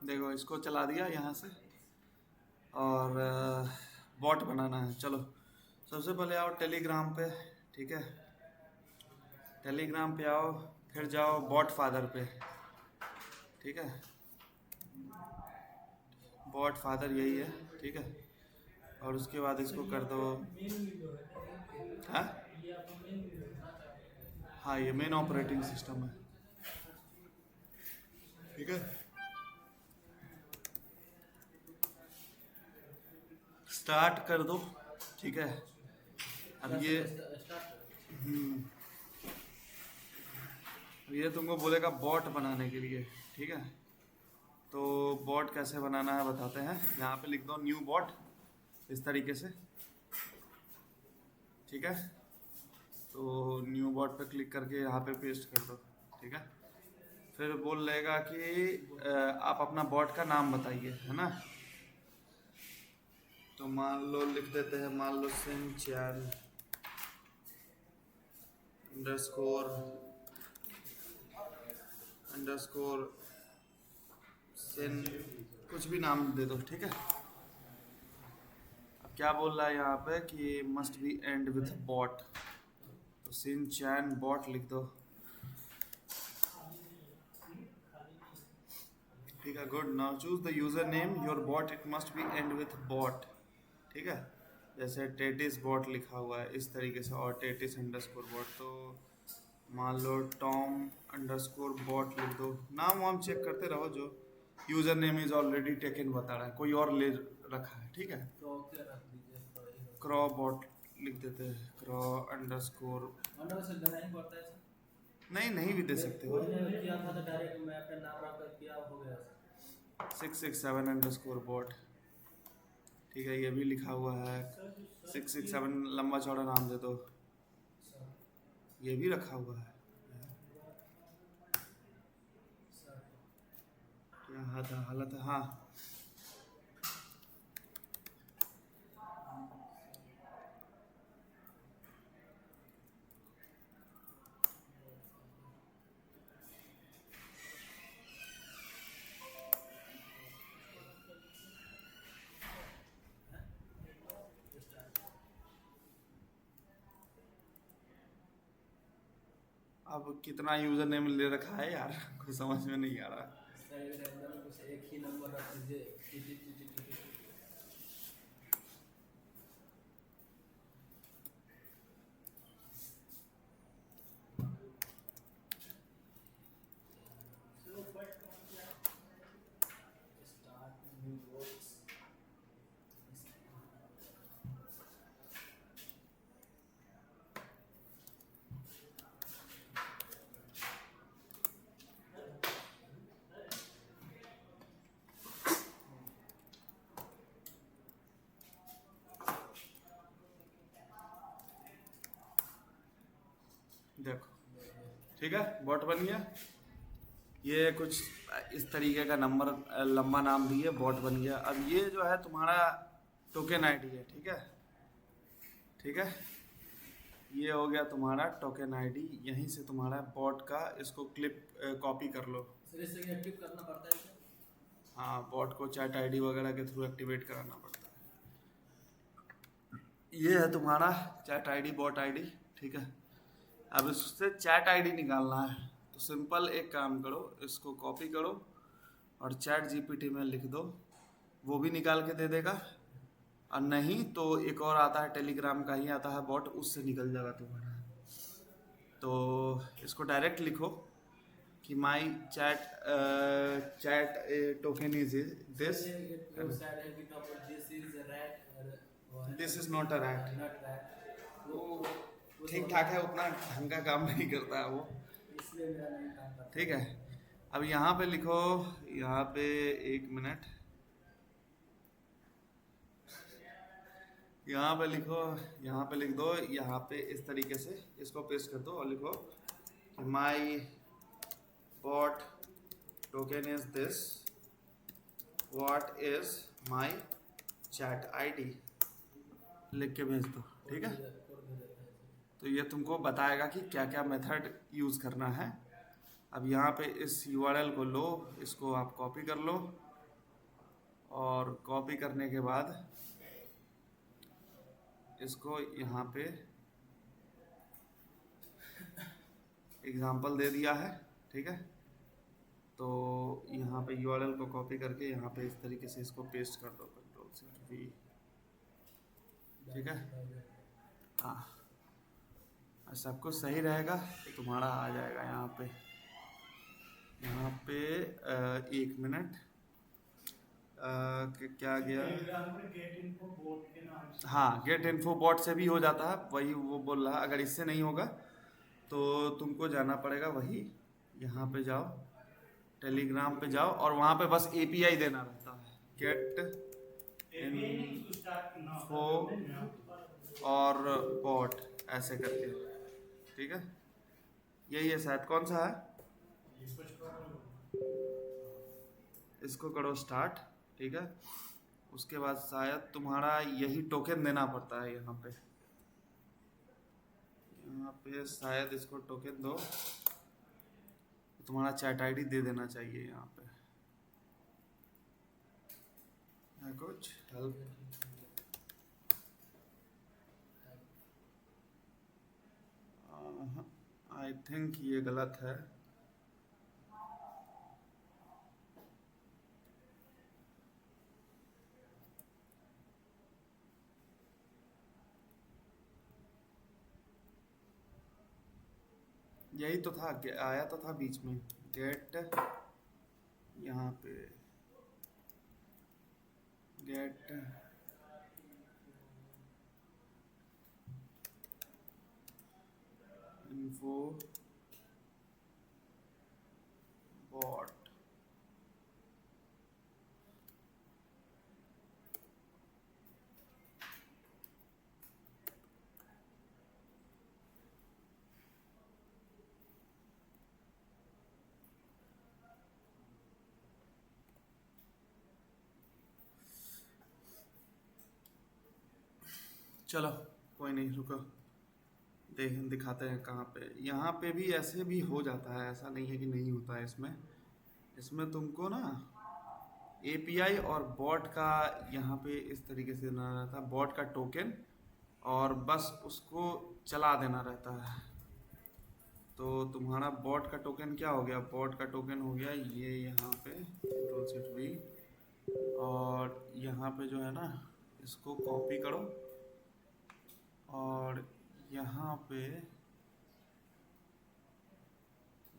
देखो इसको चला दिया यहाँ से और बॉट बनाना है। चलो सबसे पहले आओ टेलीग्राम पे, ठीक है। टेलीग्राम पे आओ, फिर जाओ बॉट फादर पे, ठीक है। बॉट फादर यही है, ठीक है। और उसके बाद इसको कर दो। हाँ हाँ, ये मेन ऑपरेटिंग सिस्टम है, ठीक है। स्टार्ट कर दो, ठीक है। अब ये तुमको बोलेगा बॉट बनाने के लिए, ठीक है। तो बॉट कैसे बनाना है बताते हैं। यहाँ पे लिख दो न्यू बॉट इस तरीके से, ठीक है। तो न्यू बॉट पे क्लिक करके यहाँ पे पेस्ट कर दो, ठीक है। फिर बोल लेगा कि आप अपना बॉट का नाम बताइए, है ना। तो मान लो लिख देते हैं, मान लो सिंचैन अंडरस्कोर सिन, कुछ भी नाम दे दो, ठीक है। अब क्या बोल रहा है यहाँ पे कि must be end with bot, तो सिंचैन बॉट लिख दो, ठीक है। Good, now choose the user name your bot, it must be end with bot, ठीक है। जैसे टेटिस बॉट लिखा हुआ है इस तरीके से, और टेटिस अंडरस्कोर बॉट, तो मान लो टॉम अंडरस्कोर बॉट लिख दो। नाम वाम चेक करते रहो, जो user name is already taken बता रहा है, कोई और ले रखा है, ठीक है। क्रॉ बॉट लिख देते हैं, क्रॉ अंडरस्कोर, नहीं नहीं भी दे सकते हो। 667 अंडरस्कोर बॉट, ठीक है। ये भी लिखा हुआ है 667, लंबा चौड़ा नाम दे दो, ये भी रखा हुआ है। क्या था हालत है, हाँ। अब कितना यूजर नेम ले रखा है यार, कुछ समझ में नहीं आ रहा। देखो, ठीक है, बॉट बन गया। ये कुछ इस तरीके का नंबर, लंबा नाम दिए, बॉट बन गया। अब ये जो है तुम्हारा टोकन आईडी है, ठीक है, ठीक है। ये हो गया तुम्हारा टोकन आईडी, यहीं से तुम्हारा बॉट का इसको क्लिप कॉपी कर लो। सर इससे एक्टिव करना पड़ता है क्या? हाँ, बॉट को चैट आईडी वगैरह के थ्रू एक्टिवेट कराना पड़ता है। ये है तुम्हारा चैट आईडी, बॉट आईडी, ठीक है। अब इससे चैट आईडी निकालना है, तो सिंपल एक काम करो, इसको कॉपी करो और चैट जीपीटी में लिख दो, वो भी निकाल के दे देगा। और नहीं तो एक और आता है, टेलीग्राम का ही आता है बॉट, उससे निकल जाएगा तुम्हारा। तो इसको डायरेक्ट लिखो कि माई chat token is this, this is not a rat. वो ठीक ठाक है, उतना ढंग का काम नहीं करता है वो, ठीक है। अब यहाँ पे लिखो, यहाँ पे 1 मिनट, यहाँ पे लिखो, यहाँ पे लिख दो, यहाँ पे इस तरीके से इसको पेस्ट कर दो और लिखो कि my bot token is this, what is my chat ID, लिख के भेज दो, ठीक है। तो ये तुमको बताएगा कि क्या क्या मेथड यूज़ करना है। अब यहाँ पे इस URL को लो, इसको आप कॉपी कर लो और कॉपी करने के बाद इसको यहाँ पे एग्जाम्पल दे दिया है, ठीक है। तो यहाँ पे यूआरएल को कॉपी करके यहाँ पे इस तरीके से इसको पेस्ट कर दो, Ctrl+C, ठीक है। हाँ, सब कुछ सही रहेगा तो तुम्हारा आ जाएगा यहाँ पे। एक मिनट, क्या गया, हाँ, गेट इन्फो बॉट से भी हो जाता है, वही वो बोल रहा है। अगर इससे नहीं होगा तो तुमको जाना पड़ेगा वही, यहाँ पे जाओ, टेलीग्राम पे जाओ और वहाँ पे बस एपीआई देना रहता है, गेट इन्फो और बॉट ऐसे करके, ठीक है। यही है शायद, कौन सा है, इसको करो स्टार्ट, ठीक है। उसके बाद शायद तुम्हारा यही टोकन देना पड़ता है यहाँ पे शायद इसको टोकन दो, तुम्हारा चैट आईडी दे देना चाहिए यहाँ पे। है कुछ हेल्प, आई थिंक ये गलत है। यही तो था, आया तो था बीच में, गेट, यहाँ पे गेट इन्फो बॉट, चलो कोई नहीं, रुको दिखाते हैं कहाँ पे। यहाँ पे भी ऐसे भी हो जाता है, ऐसा नहीं है कि नहीं होता है। इसमें तुमको ना एपीआई और बॉट का यहाँ पे इस तरीके से देना रहता है, बॉट का टोकन, और बस उसको चला देना रहता है। तो तुम्हारा बॉट का टोकन क्या हो गया, बॉट का टोकन हो गया ये, यहाँ पे Ctrl+C, और यहाँ पे जो है ना, इसको कॉपी करो और यहाँ पे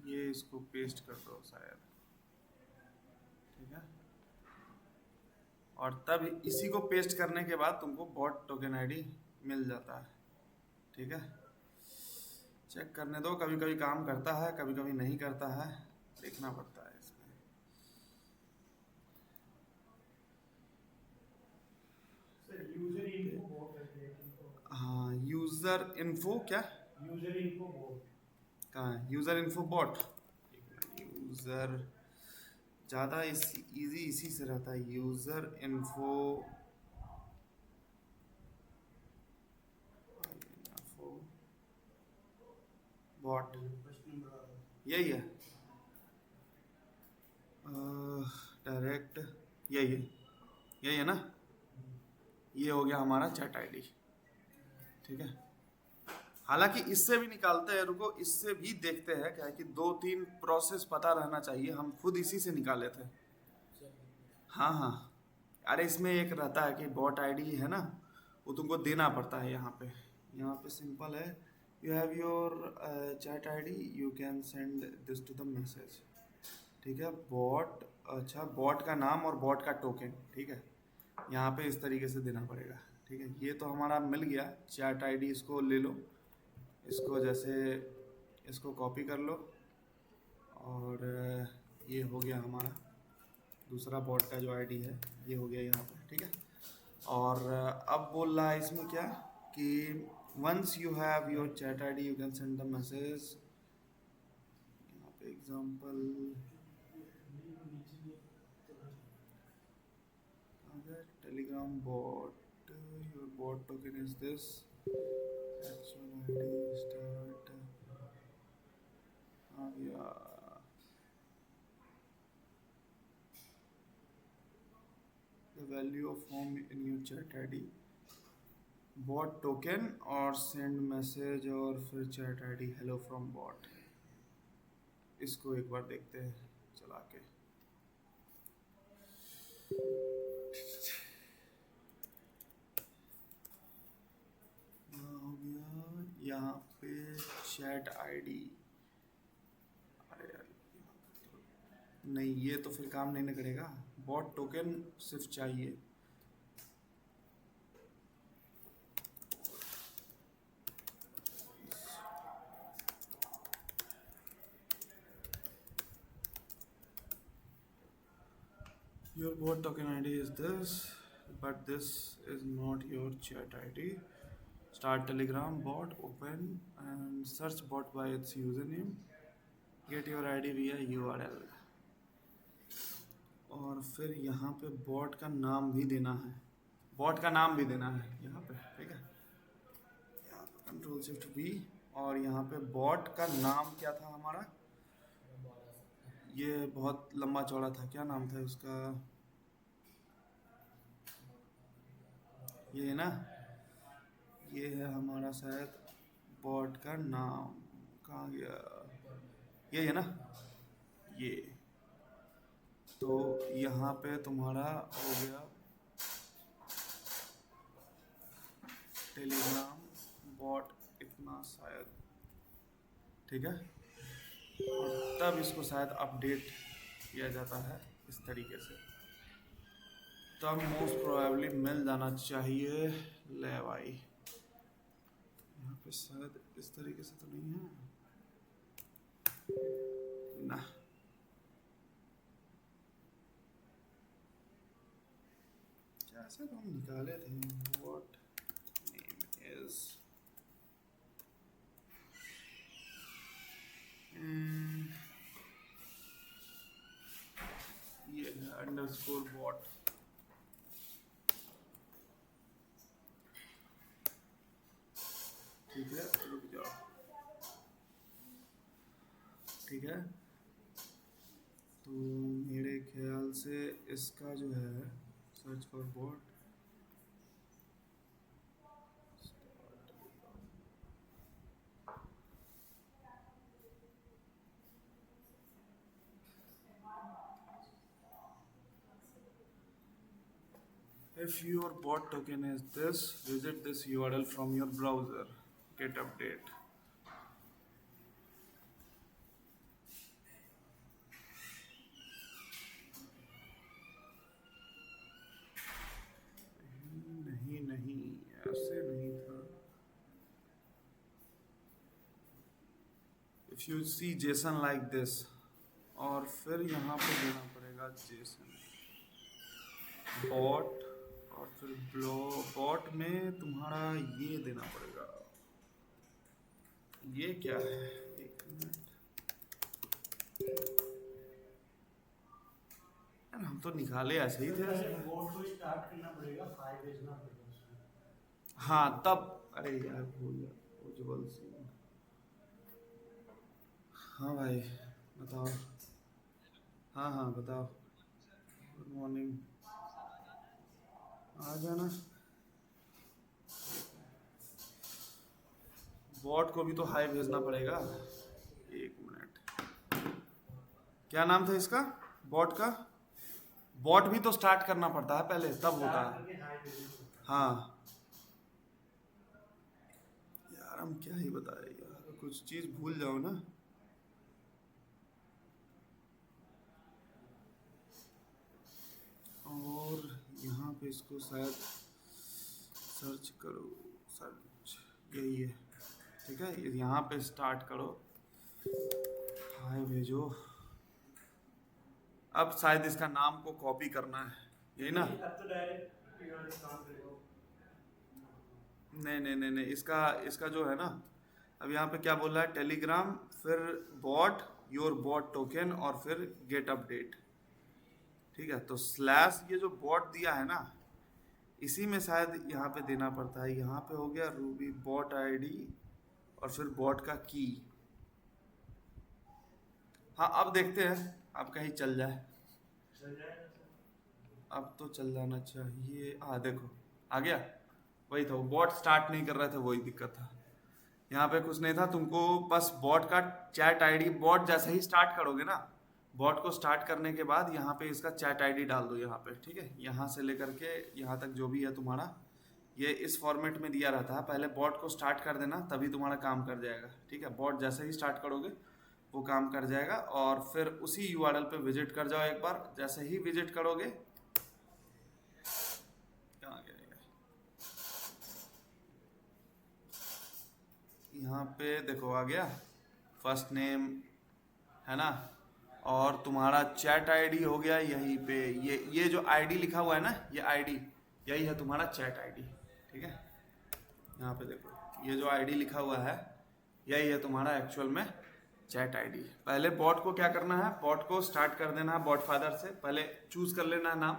ये इसको पेस्ट कर दो शायद, ठीक है। और तब इसी को पेस्ट करने के बाद तुमको बॉट टोकन आईडी मिल जाता है, ठीक है। चेक करने दो, कभी कभी काम करता है, कभी कभी नहीं करता है, देखना पड़ता है इसमें। हाँ, यूजर इन्फो क्या, यूजर इन्फो बॉट कहाँ है, यूजर इन्फो बॉट, यूजर ज़्यादा इजी इसी से रहता है, यूजर इन्फो बॉट, यही है, डायरेक्ट यही है ना। ये हो गया हमारा चैट आईडी, ठीक है। हालांकि इससे भी निकालते हैं, रुको इससे भी देखते हैं, क्या है कि 2-3 प्रोसेस पता रहना चाहिए, हम खुद इसी से निकाले थे। हाँ हाँ, अरे इसमें एक रहता है कि बॉट आईडी है ना, वो तुमको देना पड़ता है। यहाँ पे सिंपल है, you have your chat ID, you can send this to the message, ठीक है। बॉट, अच्छा, बॉट का नाम और बॉट का टोकन, ठीक है। यहाँ पे इस तरीके से देना पड़ेगा, ठीक है। ये तो हमारा मिल गया चैट आईडी, इसको ले लो, इसको जैसे इसको कॉपी कर लो, और ये हो गया हमारा दूसरा बॉट का जो आईडी है, ये हो गया यहाँ पे, ठीक है। और अब बोल रहा है इसमें क्या कि once you have your chat ID you can send the message, यहाँ पे example Telegram bot, your bot token is this, actual ID start, या the value of home in your chat ID, bot token और send message और फिर chat ID hello from bot. इसको एक बार देखते हैं चला के। हो गया यहाँ पे चैट आईडी। अरे यार नहीं, ये तो फिर काम नहीं करेगा, बॉट टोकन सिर्फ चाहिए। Your bot token ID is this, but this is not your chat ID. Start Telegram bot, open and search bot by its username. Get your ID via URL. और फिर यहाँ पे बॉट का नाम भी देना है, बॉट का नाम भी देना है यहाँ पे, ठीक है। यहाँ पे कंट्रोल शिफ्ट V, और यहाँ पे बॉट का नाम क्या था हमारा, ये बहुत लंबा चौड़ा था, क्या नाम था उसका, ये है ना, ये है हमारा शायद बॉट का नाम, कहाँ गया, ये है ना, ये। तो यहाँ पे तुम्हारा हो गया टेलीग्राम बॉट इतना शायद, ठीक है। और तब इसको शायद अपडेट किया जाता है इस तरीके से, तब मोस्ट प्रोबेबली मिल जाना चाहिए। ले भाई यहाँ पे शायद इस तरीके से तो नहीं है ना, जैसे तो हम निकाले थे, व्हाट नेम इज ये है अंडरस्कोर बॉट। ठीक है, रुक जाओ, ठीक है। तो मेरे ख्याल से इसका जो है search for bot, if your bot token is this, visit this URL from your browser, get update। नहीं ऐसे नहीं था। If you see JSON like this, और फिर यहाँ पे देना पड़ेगा JSON बॉट, और फिर बॉट में तुम्हारा ये देना पड़ेगा, ये क्या है, एक मिनट यार, हम तो निकाले ऐसे ही थे। बोर्ड को स्टार्ट करना पड़ेगा, फाइल भेजना पड़ेगा उसमें। हाँ तब, अरे यार भूल गया, उज्जवल सिंह। हाँ भाई बताओ, हाँ बताओ, गुड मॉर्निंग, आ जाना। बॉट को भी तो हाई भेजना पड़ेगा, एक मिनट, क्या नाम था इसका बॉट का, बॉट भी तो स्टार्ट करना पड़ता है पहले, तब होता है। हाँ यार हम क्या ही बताए यार, कुछ चीज भूल जाओ ना। और यहाँ पे इसको शायद सर्च करो, सर्च यही है, ठीक है। यहाँ पे स्टार्ट करो, हाय भेजो। अब शायद इसका नाम को कॉपी करना है, यही ना। नहीं, इसका जो है ना, अब यहाँ पे क्या बोल रहा है, टेलीग्राम, फिर बॉट, योर बॉट टोकन, और फिर गेट अपडेट, ठीक है। तो स्लैश ये जो बॉट दिया है ना, इसी में शायद यहाँ पे देना पड़ता है। यहाँ पे हो गया रूबी बॉट आईडी, और फिर बॉट का की। हाँ अब देखते हैं, अब कहीं चल जाए। अब तो चल जाना चाहिए। देखो आ गया। वही था, बॉट स्टार्ट नहीं कर रहे थे, वही दिक्कत था। यहाँ पे कुछ नहीं था, तुमको बस बॉट का चैट आईडी, बॉट जैसे ही स्टार्ट करोगे ना, बॉट को स्टार्ट करने के बाद यहाँ पे इसका चैट आईडी डाल दो यहाँ पे, ठीक है। यहाँ से लेकर के यहाँ तक जो भी है तुम्हारा, ये इस फॉर्मेट में दिया रहता है। पहले बॉट को स्टार्ट कर देना, तभी तुम्हारा काम कर जाएगा, ठीक है। बॉट जैसे ही स्टार्ट करोगे वो काम कर जाएगा, और फिर उसी यूआरएल पे विजिट कर जाओ एक बार। जैसे ही विजिट करोगे, कहाँ गया ये? यहाँ पे देखो आ गया, फर्स्ट नेम है ना, और तुम्हारा चैट आईडी हो गया यहीं पे। ये जो आईडी लिखा हुआ है ना, ये आईडी यही है तुम्हारा चैट आईडी, ठीक है। यहाँ पे देखो ये जो आईडी लिखा हुआ है यही है तुम्हारा एक्चुअल में चैट आईडी। पहले बॉट को क्या करना है, बॉट को स्टार्ट कर देना है बॉट फादर से। पहले चूज कर लेना है नाम,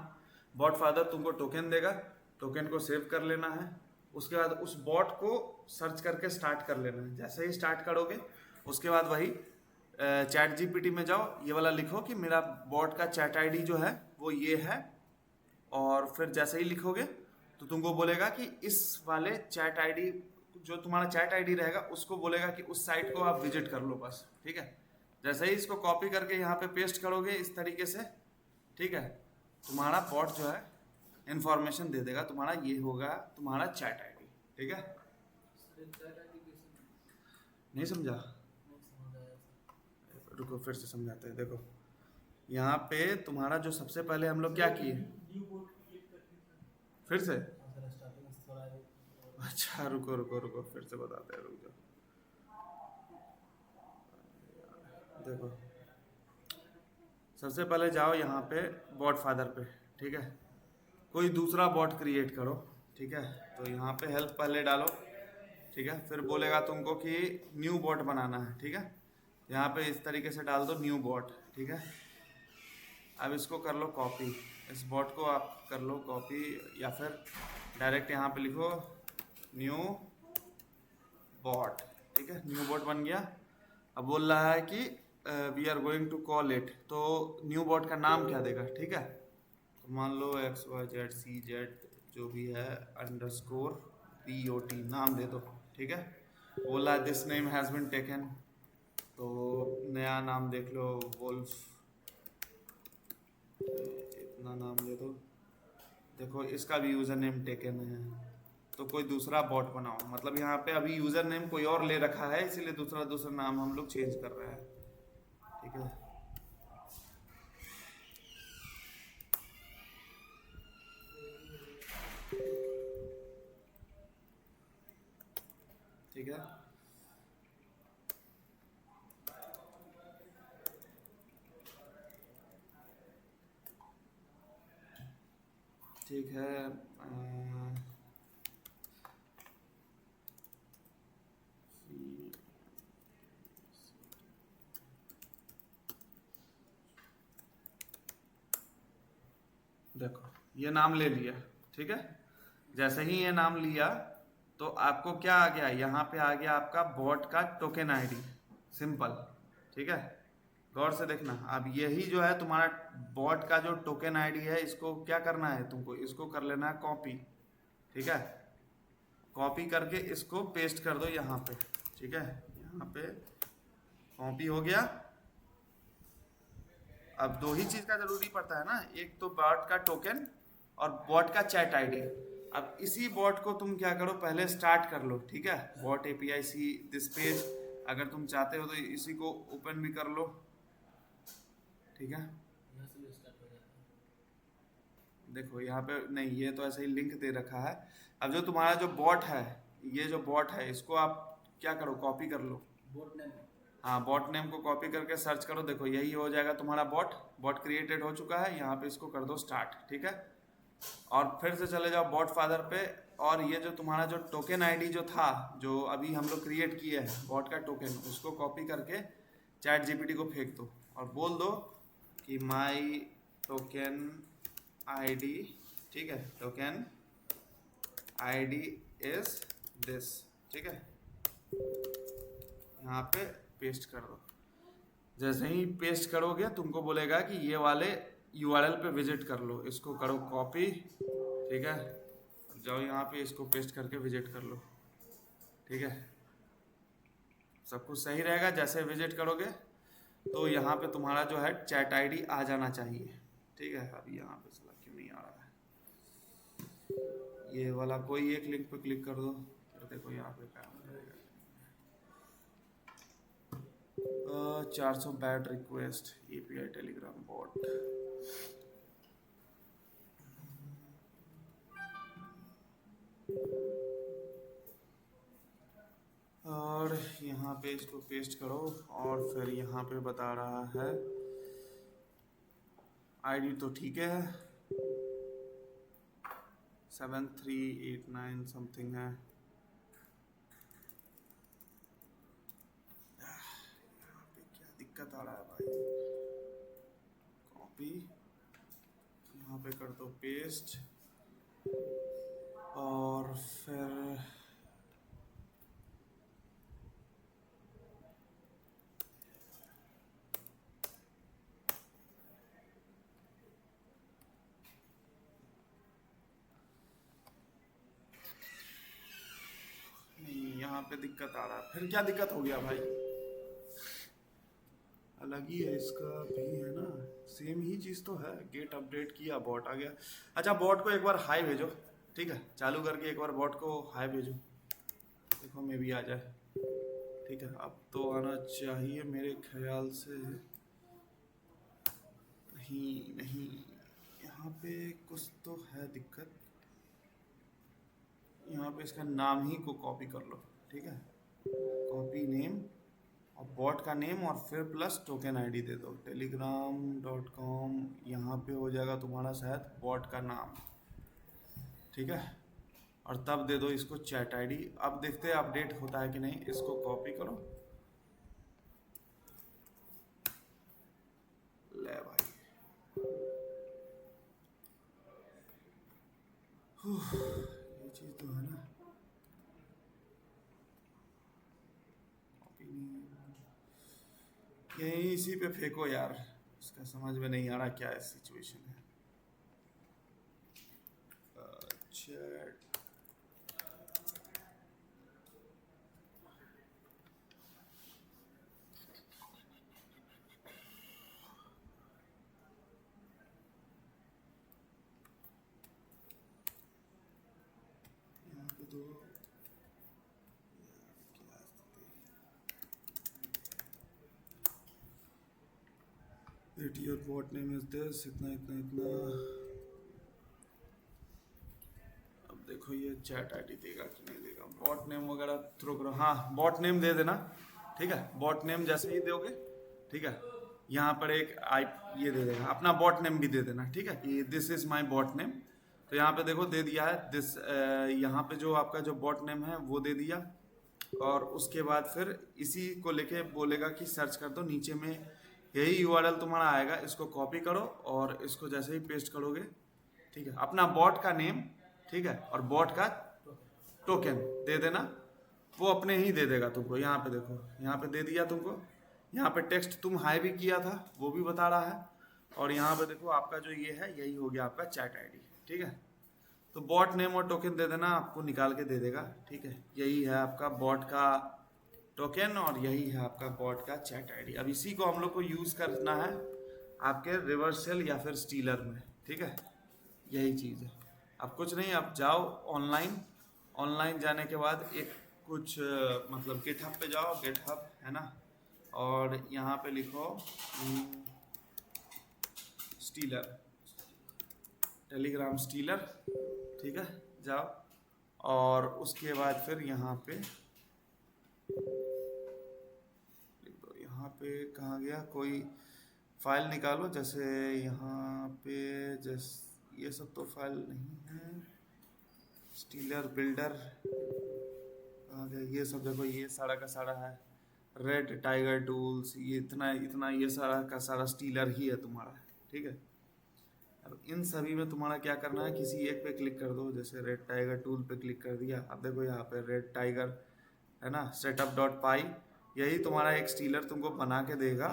बॉट फादर तुमको टोकन देगा, टोकन को सेव कर लेना है। उसके बाद उस बॉट को सर्च करके स्टार्ट कर लेना है। जैसे ही स्टार्ट करोगे उसके बाद वही चैट जीपीटी में जाओ, ये वाला लिखो कि मेरा बॉट का चैट आईडी जो है वो ये है, और फिर जैसे ही लिखोगे तो तुमको बोलेगा कि इस वाले चैट आईडी, जो तुम्हारा चैट आईडी रहेगा उसको बोलेगा कि उस साइट को आप विजिट कर लो बस, ठीक है। जैसे ही इसको कॉपी करके यहाँ पे पेस्ट करोगे इस तरीके से, ठीक है, तुम्हारा बॉट जो है इंफॉर्मेशन दे देगा, तुम्हारा ये होगा तुम्हारा चैट आईडी, ठीक है। नहीं समझा? रुको फिर से समझाते हैं। देखो यहाँ पे तुम्हारा जो सबसे पहले हम लोग क्या किए, फिर से, अच्छा रुको रुको रुको फिर से बताते हैं, रुक जाओ। देखो सबसे पहले जाओ यहाँ पे बॉट फादर पे, ठीक है। कोई दूसरा बॉट क्रिएट करो, ठीक है। तो यहाँ पे हेल्प पहले डालो, ठीक है। फिर बोलेगा तुमको कि न्यू बॉट बनाना है, ठीक है। यहाँ पे इस तरीके से डाल दो न्यू बॉट, ठीक है। अब इसको कर लो कॉपी, इस बॉट को आप कर लो कॉपी, या फिर डायरेक्ट यहाँ पे लिखो न्यू बॉट, ठीक है। न्यू बॉट बन गया। अब बोल रहा है कि we are going to call it, तो न्यू बॉट का नाम क्या देगा, ठीक है। तो मान लो XYZ जो भी है अंडरस्कोर POT नाम दे दो, ठीक है। बोला this name has been taken, तो नया नाम देख लो वोल्फ, इतना नाम दे दो। देखो इसका भी यूज़र नेम टेकन है, तो कोई दूसरा बॉट बनाओ। मतलब यहाँ पे अभी यूज़र नेम कोई और ले रखा है, इसीलिए दूसरा नाम हम लोग चेंज कर रहे हैं, ठीक है। ठीक है, ठीक है। देखो ये नाम ले लिया, ठीक है। जैसे ही ये नाम लिया तो आपको क्या आ गया, यहाँ पे आ गया आपका बॉट का टोकन आईडी, सिंपल, ठीक है। गौर से देखना। अब यही जो है तुम्हारा बॉट का जो टोकन आईडी है, इसको क्या करना है तुमको, इसको कर लेना है कॉपी, ठीक है। कॉपी करके इसको पेस्ट कर दो यहाँ पे, ठीक है। यहाँ पे कॉपी हो गया। अब दो ही चीज का जरूरी पड़ता है ना, एक तो बॉट का टोकन और बॉट का चैट आईडी। अब इसी बॉट को तुम क्या करो, पहले स्टार्ट कर लो, ठीक है। Bot API see this page, अगर तुम चाहते हो तो इसी को ओपन भी कर लो, ठीक है। देखो यहाँ पे नहीं, ये तो ऐसे ही लिंक दे रखा है। अब जो तुम्हारा जो बॉट है, ये जो बॉट है, इसको आप क्या करो, कॉपी कर लो। बोट नेम, हाँ, बॉट नेम को कॉपी करके सर्च करो, देखो यही हो जाएगा तुम्हारा बॉट। बॉट क्रिएटेड हो चुका है। यहाँ पे इसको कर दो स्टार्ट, ठीक है। और फिर से चले जाओ बॉट फादर पे, और ये जो तुम्हारा जो टोकन आईडी जो था, जो अभी हम लोग क्रिएट किए हैं बॉट का टोकन, उसको कॉपी करके चैट जीपीटी को फेंक दो और बोल दो कि माई टोकन आईडी, ठीक है, टोकन आईडी इज दिस, ठीक है। यहाँ पे पेस्ट कर दो। जैसे ही पेस्ट करोगे तुमको बोलेगा कि ये वाले यूआरएल पे विजिट कर लो, इसको करो कॉपी, ठीक है, जाओ यहाँ पे इसको पेस्ट करके विजिट कर लो, ठीक है। सब कुछ सही रहेगा। जैसे विजिट करोगे तो यहाँ पे तुम्हारा जो है चैट आईडी आ जाना चाहिए, ठीक है। अब यहाँ पे साला क्यों नहीं आ रहा है, ये वाला कोई एक लिंक पे क्लिक कर दो, फिर देखो यहाँ पे काम करेगा। 400 bad request API Telegram bot. और यहाँ पे इसको पेस्ट करो और फिर यहाँ पे बता रहा है आईडी तो ठीक है, 7389 समथिंग है। यहाँ पे क्या दिक्कत आ रहा है भाई, कॉपी यहाँ पे कर दो पेस्ट और फिर नहीं, यहाँ पे दिक्कत आ रहा है। फिर क्या दिक्कत हो गया भाई, अलग ही है इसका भी है ना, सेम ही चीज़ तो है। गेट अपडेट किया, बॉट आ गया। अच्छा, बॉट को एक बार हाई भेजो, ठीक है, चालू करके एक बार बॉट को हाई भेजो, देखो मे भी आ जाए, ठीक है। अब तो आना चाहिए मेरे ख्याल से। नहीं नहीं, यहाँ पे कुछ तो है दिक्कत। यहाँ पे इसका नाम ही को कॉपी कर लो, ठीक है, कॉपी नेम और बॉट का नेम और फिर प्लस टोकन आईडी दे दो, telegram.com। यहाँ पे हो जाएगा तुम्हारा शायद बॉट का नाम, ठीक है, और तब दे दो इसको चैट आईडी। अब देखते हैं अपडेट होता है कि नहीं, इसको कॉपी करो, ले भाई, ये चीज़ तो है ना, कॉपी नहीं, यहीं इसी पे फेंको यार, इसका समझ में नहीं आ रहा क्या सिचुएशन है। चैट यहाँ पे दो, क्या स्थिति, your bot name is this, इतना इतना इतना। अब देखो ये चैट आईडी देगा कि नहीं देगा, बॉट नेम वगैरह थ्रो करो। हाँ, बॉट नेम दे देना, ठीक है, बॉट नेम जैसे ही दोगे, ठीक है, यहाँ पर एक आई ये दे देगा, अपना बॉट नेम भी दे देना, ठीक है, कि this is my bot name. तो यहाँ पे देखो दे दिया है दिस, यहाँ पे जो आपका जो बॉट नेम है वो दे दिया, और उसके बाद फिर इसी को लेके बोलेगा कि सर्च कर दो, नीचे में यही यूआरएल तुम्हारा आएगा, इसको कॉपी करो और इसको जैसे ही पेस्ट करोगे, ठीक है, अपना बॉट का नेम, ठीक है, और बॉट का टोकन दे देना, वो अपने ही दे देगा तुमको। यहाँ पे देखो, यहाँ पे दे दिया तुमको, यहाँ पे टेक्स्ट तुम हाई भी किया था वो भी बता रहा है, और यहाँ पे देखो आपका जो ये है यही हो गया आपका चैट आईडी, ठीक है। तो बॉट नेम और टोकन दे देना, आपको निकाल के दे देगा, ठीक है। यही है आपका बॉट का टोकन और यही है आपका बॉट का चैट आईडी। अब इसी को हम लोग को यूज़ करना है आपके रिवर्सल या फिर स्टीलर में, ठीक है, यही चीज़ है। अब कुछ नहीं, आप जाओ ऑनलाइन, ऑनलाइन जाने के बाद एक कुछ मतलब गिटहब पे जाओ, गिटहब है ना, और यहाँ पे लिखो स्टीलर, टेलीग्राम स्टीलर, ठीक है, जाओ, और उसके बाद फिर यहाँ पे लिख दो, यहाँ पे कहाँ गया, कोई फाइल निकालो, जैसे यहाँ पे ये सब तो फाइल नहीं है, स्टीलर बिल्डर कहाँ गया, ये सब देखो, ये सारा का सारा है, रेड टाइगर टूल्स, ये इतना इतना ये सारा का सारा स्टीलर ही है तुम्हारा, ठीक है। अब इन सभी में तुम्हारा क्या करना है, किसी एक पे क्लिक कर दो, जैसे रेड टाइगर टूल पे क्लिक कर दिया, अब देखो यहाँ पे रेड टाइगर है ना, setup.py, यही तुम्हारा एक स्टीलर तुमको बना के देगा।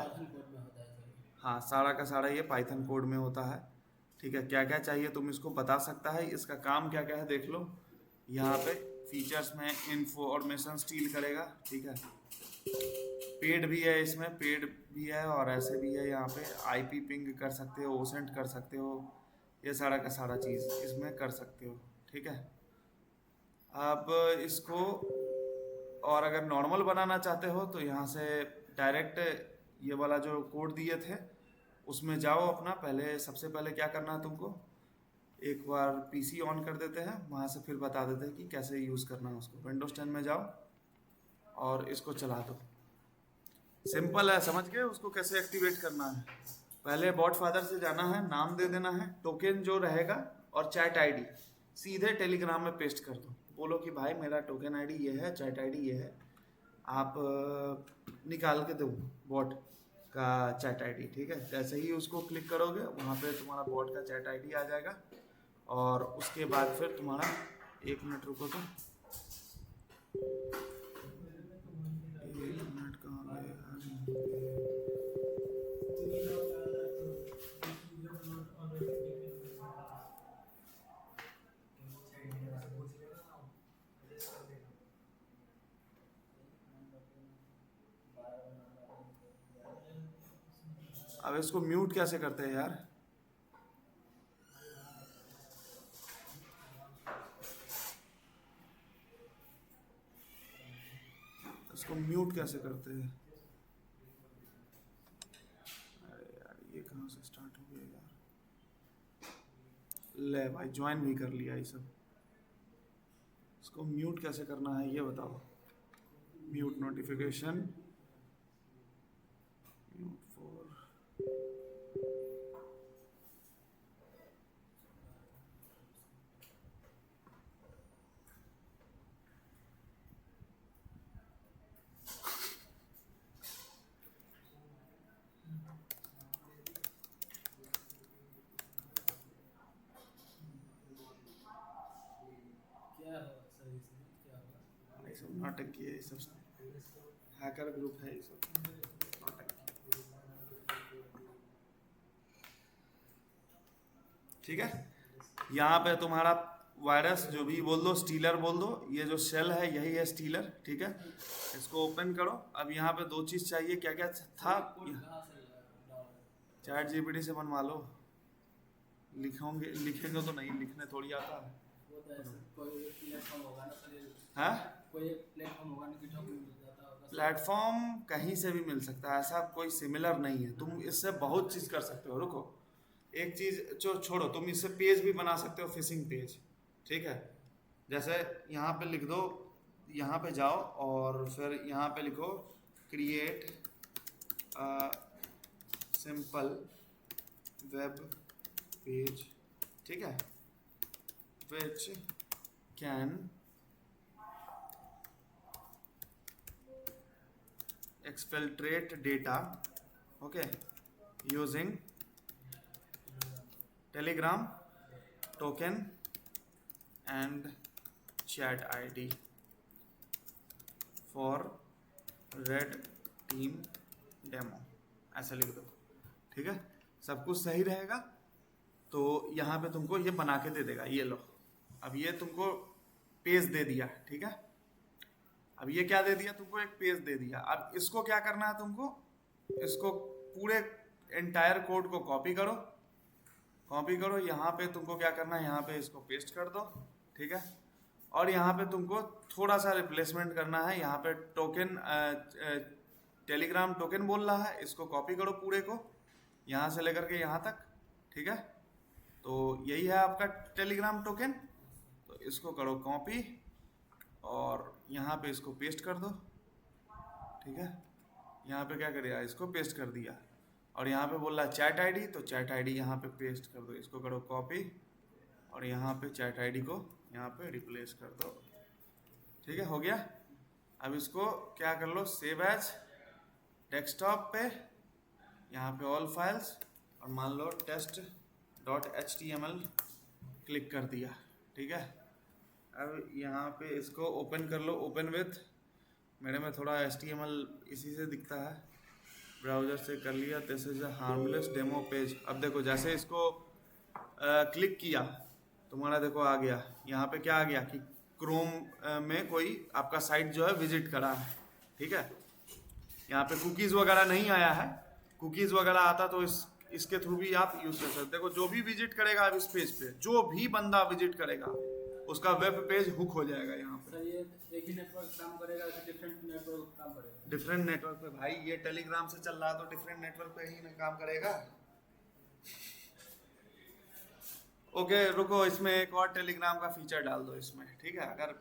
हाँ, सारा का सारा ये पाइथन कोड में होता है। ठीक है, क्या क्या चाहिए तुम इसको बता सकता है, इसका काम क्या क्या है देख लो। यहाँ पे फीचर्स में इंफॉर्मेशन स्टील करेगा। ठीक है, पेड भी है, इसमें पेड भी है और ऐसे भी है। यहाँ पे आईपी पिंग कर सकते हो, ओसेंट कर सकते हो, ये सारा का सारा चीज़ इसमें कर सकते हो। ठीक है, अब इसको और अगर नॉर्मल बनाना चाहते हो तो यहाँ से डायरेक्ट ये वाला जो कोड दिए थे उसमें जाओ अपना। पहले सबसे पहले क्या करना है तुमको, एक बार पीसी ऑन कर देते हैं, वहाँ से फिर बता देते हैं कि कैसे यूज़ करना है उसको। विंडोज 10 में जाओ और इसको चला दो। सिंपल है, समझ गए उसको कैसे एक्टिवेट करना है। पहले बॉट फादर से जाना है, नाम दे देना है, टोकन जो रहेगा और चैट आईडी सीधे टेलीग्राम में पेस्ट कर दो। बोलो कि भाई मेरा टोकन आईडी ये है, चैट आईडी ये है, आप निकाल के दो बॉट का चैट आईडी। ठीक है, जैसे ही उसको क्लिक करोगे वहाँ पे तुम्हारा बॉट का चैट आईडी आ जाएगा और उसके बाद फिर तुम्हारा, एक मिनट रुको तो, एक मिनट कहाँ गए अब इसको म्यूट कैसे करते हैं यार। इसको म्यूट कैसे करते हैं, अरे यार ये कहाँ से स्टार्ट हो गया यार। ले भाई ज्वाइन भी कर लिया ये सब। इसको म्यूट कैसे करना है ये बताओ। म्यूट नोटिफिकेशन, म्यूट फॉर, ये सब नाटक किए, ये सब हैकर ग्रुप है, ये सब नाटक। ठीक है, यहाँ पे तुम्हारा वायरस जो भी बोल दो, स्टीलर बोल दो, ये जो शेल है यही है स्टीलर। ठीक है, इसको ओपन करो। अब यहाँ पे दो चीज़ चाहिए, क्या क्या था, चैट जीपीटी से बनवा लो। लिखेंगे तो नहीं, लिखने थोड़ी आता है। हाँ, प्लेटफॉर्म कहीं से भी मिल सकता है, ऐसा कोई सिमिलर नहीं है। तुम इससे बहुत चीज़ कर सकते हो। रुको, एक चीज़ जो छोड़ो, तुम इससे पेज भी बना सकते हो, फिशिंग पेज। ठीक है, जैसे यहाँ पे लिख दो, यहाँ पे जाओ और फिर यहाँ पे लिखो क्रिएट सिंपल वेब पेज। ठीक है, which can exfiltrate data, okay, using telegram token and chat id for red team demo, ऐसा लिख दो। ठीक है, सब कुछ सही रहेगा तो यहाँ पे तुमको ये बना के दे देगा। ये लो, अब ये तुमको पेज दे दिया। ठीक है, अब ये क्या दे दिया तुमको, एक पेज दे दिया। अब इसको क्या करना है तुमको, इसको पूरे एंटायर कोड को कॉपी करो। कॉपी करो, यहाँ पे तुमको क्या करना है, यहाँ पे इसको पेस्ट कर दो। ठीक है, और यहाँ पे तुमको थोड़ा सा रिप्लेसमेंट करना है। यहाँ पे टोकन टेलीग्राम टोकन बोल रहा है, इसको कॉपी करो पूरे को, यहाँ से लेकर के यहाँ तक। ठीक है, तो यही है आपका टेलीग्राम टोकन। तो इसको करो कॉपी और यहाँ पे इसको पेस्ट कर दो। ठीक है, यहाँ पे क्या करेगा, इसको पेस्ट कर दिया। और यहाँ पे बोल रहा है चैट आईडी, तो चैट आईडी यहाँ पे पेस्ट कर दो। इसको करो कॉपी और यहाँ पे चैट आईडी को यहाँ पे रिप्लेस कर दो। ठीक है, हो गया। अब इसको क्या कर लो, सेव एज डेस्कटॉप पे, यहाँ पे ऑल फाइल्स, और मान लो test.html क्लिक कर दिया। ठीक है, अब यहाँ पे इसको ओपन कर लो, ओपन विथ, मेरे में थोड़ा HTML इसी से दिखता है। ब्राउजर से कर लिया। This is a harmless demo page. अब देखो जैसे इसको क्लिक किया, तुम्हारा देखो आ गया यहाँ पे, क्या आ गया कि क्रोम में कोई आपका साइट जो है विजिट करा है, ठीक है। यहाँ पे कुकीज़ वगैरह नहीं आया है। कुकीज़ वगैरह आता तो इसके थ्रू भी आप यूज़ कर सकते। देखो जो भी विजिट करेगा अब इस पेज पे, जो भी बंदा विजिट करेगा उसका वेब पेज हुक हो जाएगा यहाँ पे। सर ये एक ही नेटवर्क काम करेगा या डिफरेंट नेटवर्क काम करेगा? डिफरेंट नेटवर्क पे भाई, ये टेलीग्राम से चल रहा है तो डिफरेंट नेटवर्क पे ही ना काम करेगा। ओके रुको, इसमें एक और टेलीग्राम का फीचर डाल दो इसमें, ठीक है, अगर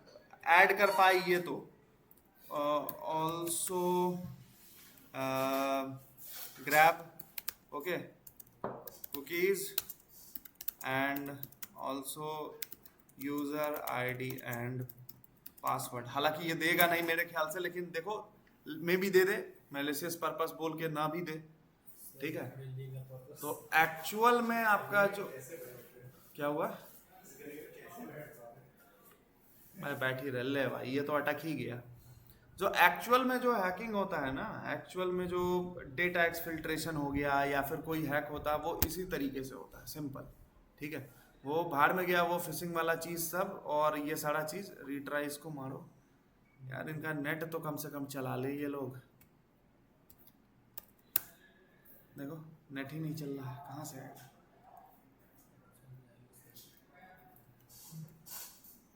ऐड कर पाई ये तो। Also grab, okay, cookies and also user ID and password. हालांकि ये देगा नहीं मेरे ख्याल से, लेकिन देखो मे भी दे दे, मैलिशियस पर्पस बोल के ना भी दे, ठीक है। तो एक्चुअल में आपका जो क्या हुआ, मैं बैठ ही रह ले भाई, ये तो अटक ही गया। जो एक्चुअल में जो हैकिंग होता है ना, एक्चुअल में जो डेटा एक्सफिल्ट्रेशन हो गया या फिर कोई हैक होता है, वो इसी तरीके से होता है, सिंपल, ठीक है। वो बाहर में गया वो फिशिंग वाला चीज़ सब, और ये सारा चीज़ रिट्राई। इसको मारो यार, इनका नेट तो कम से कम चला ले ये लोग। देखो नेट ही नहीं चल रहा है, कहाँ से आएगा,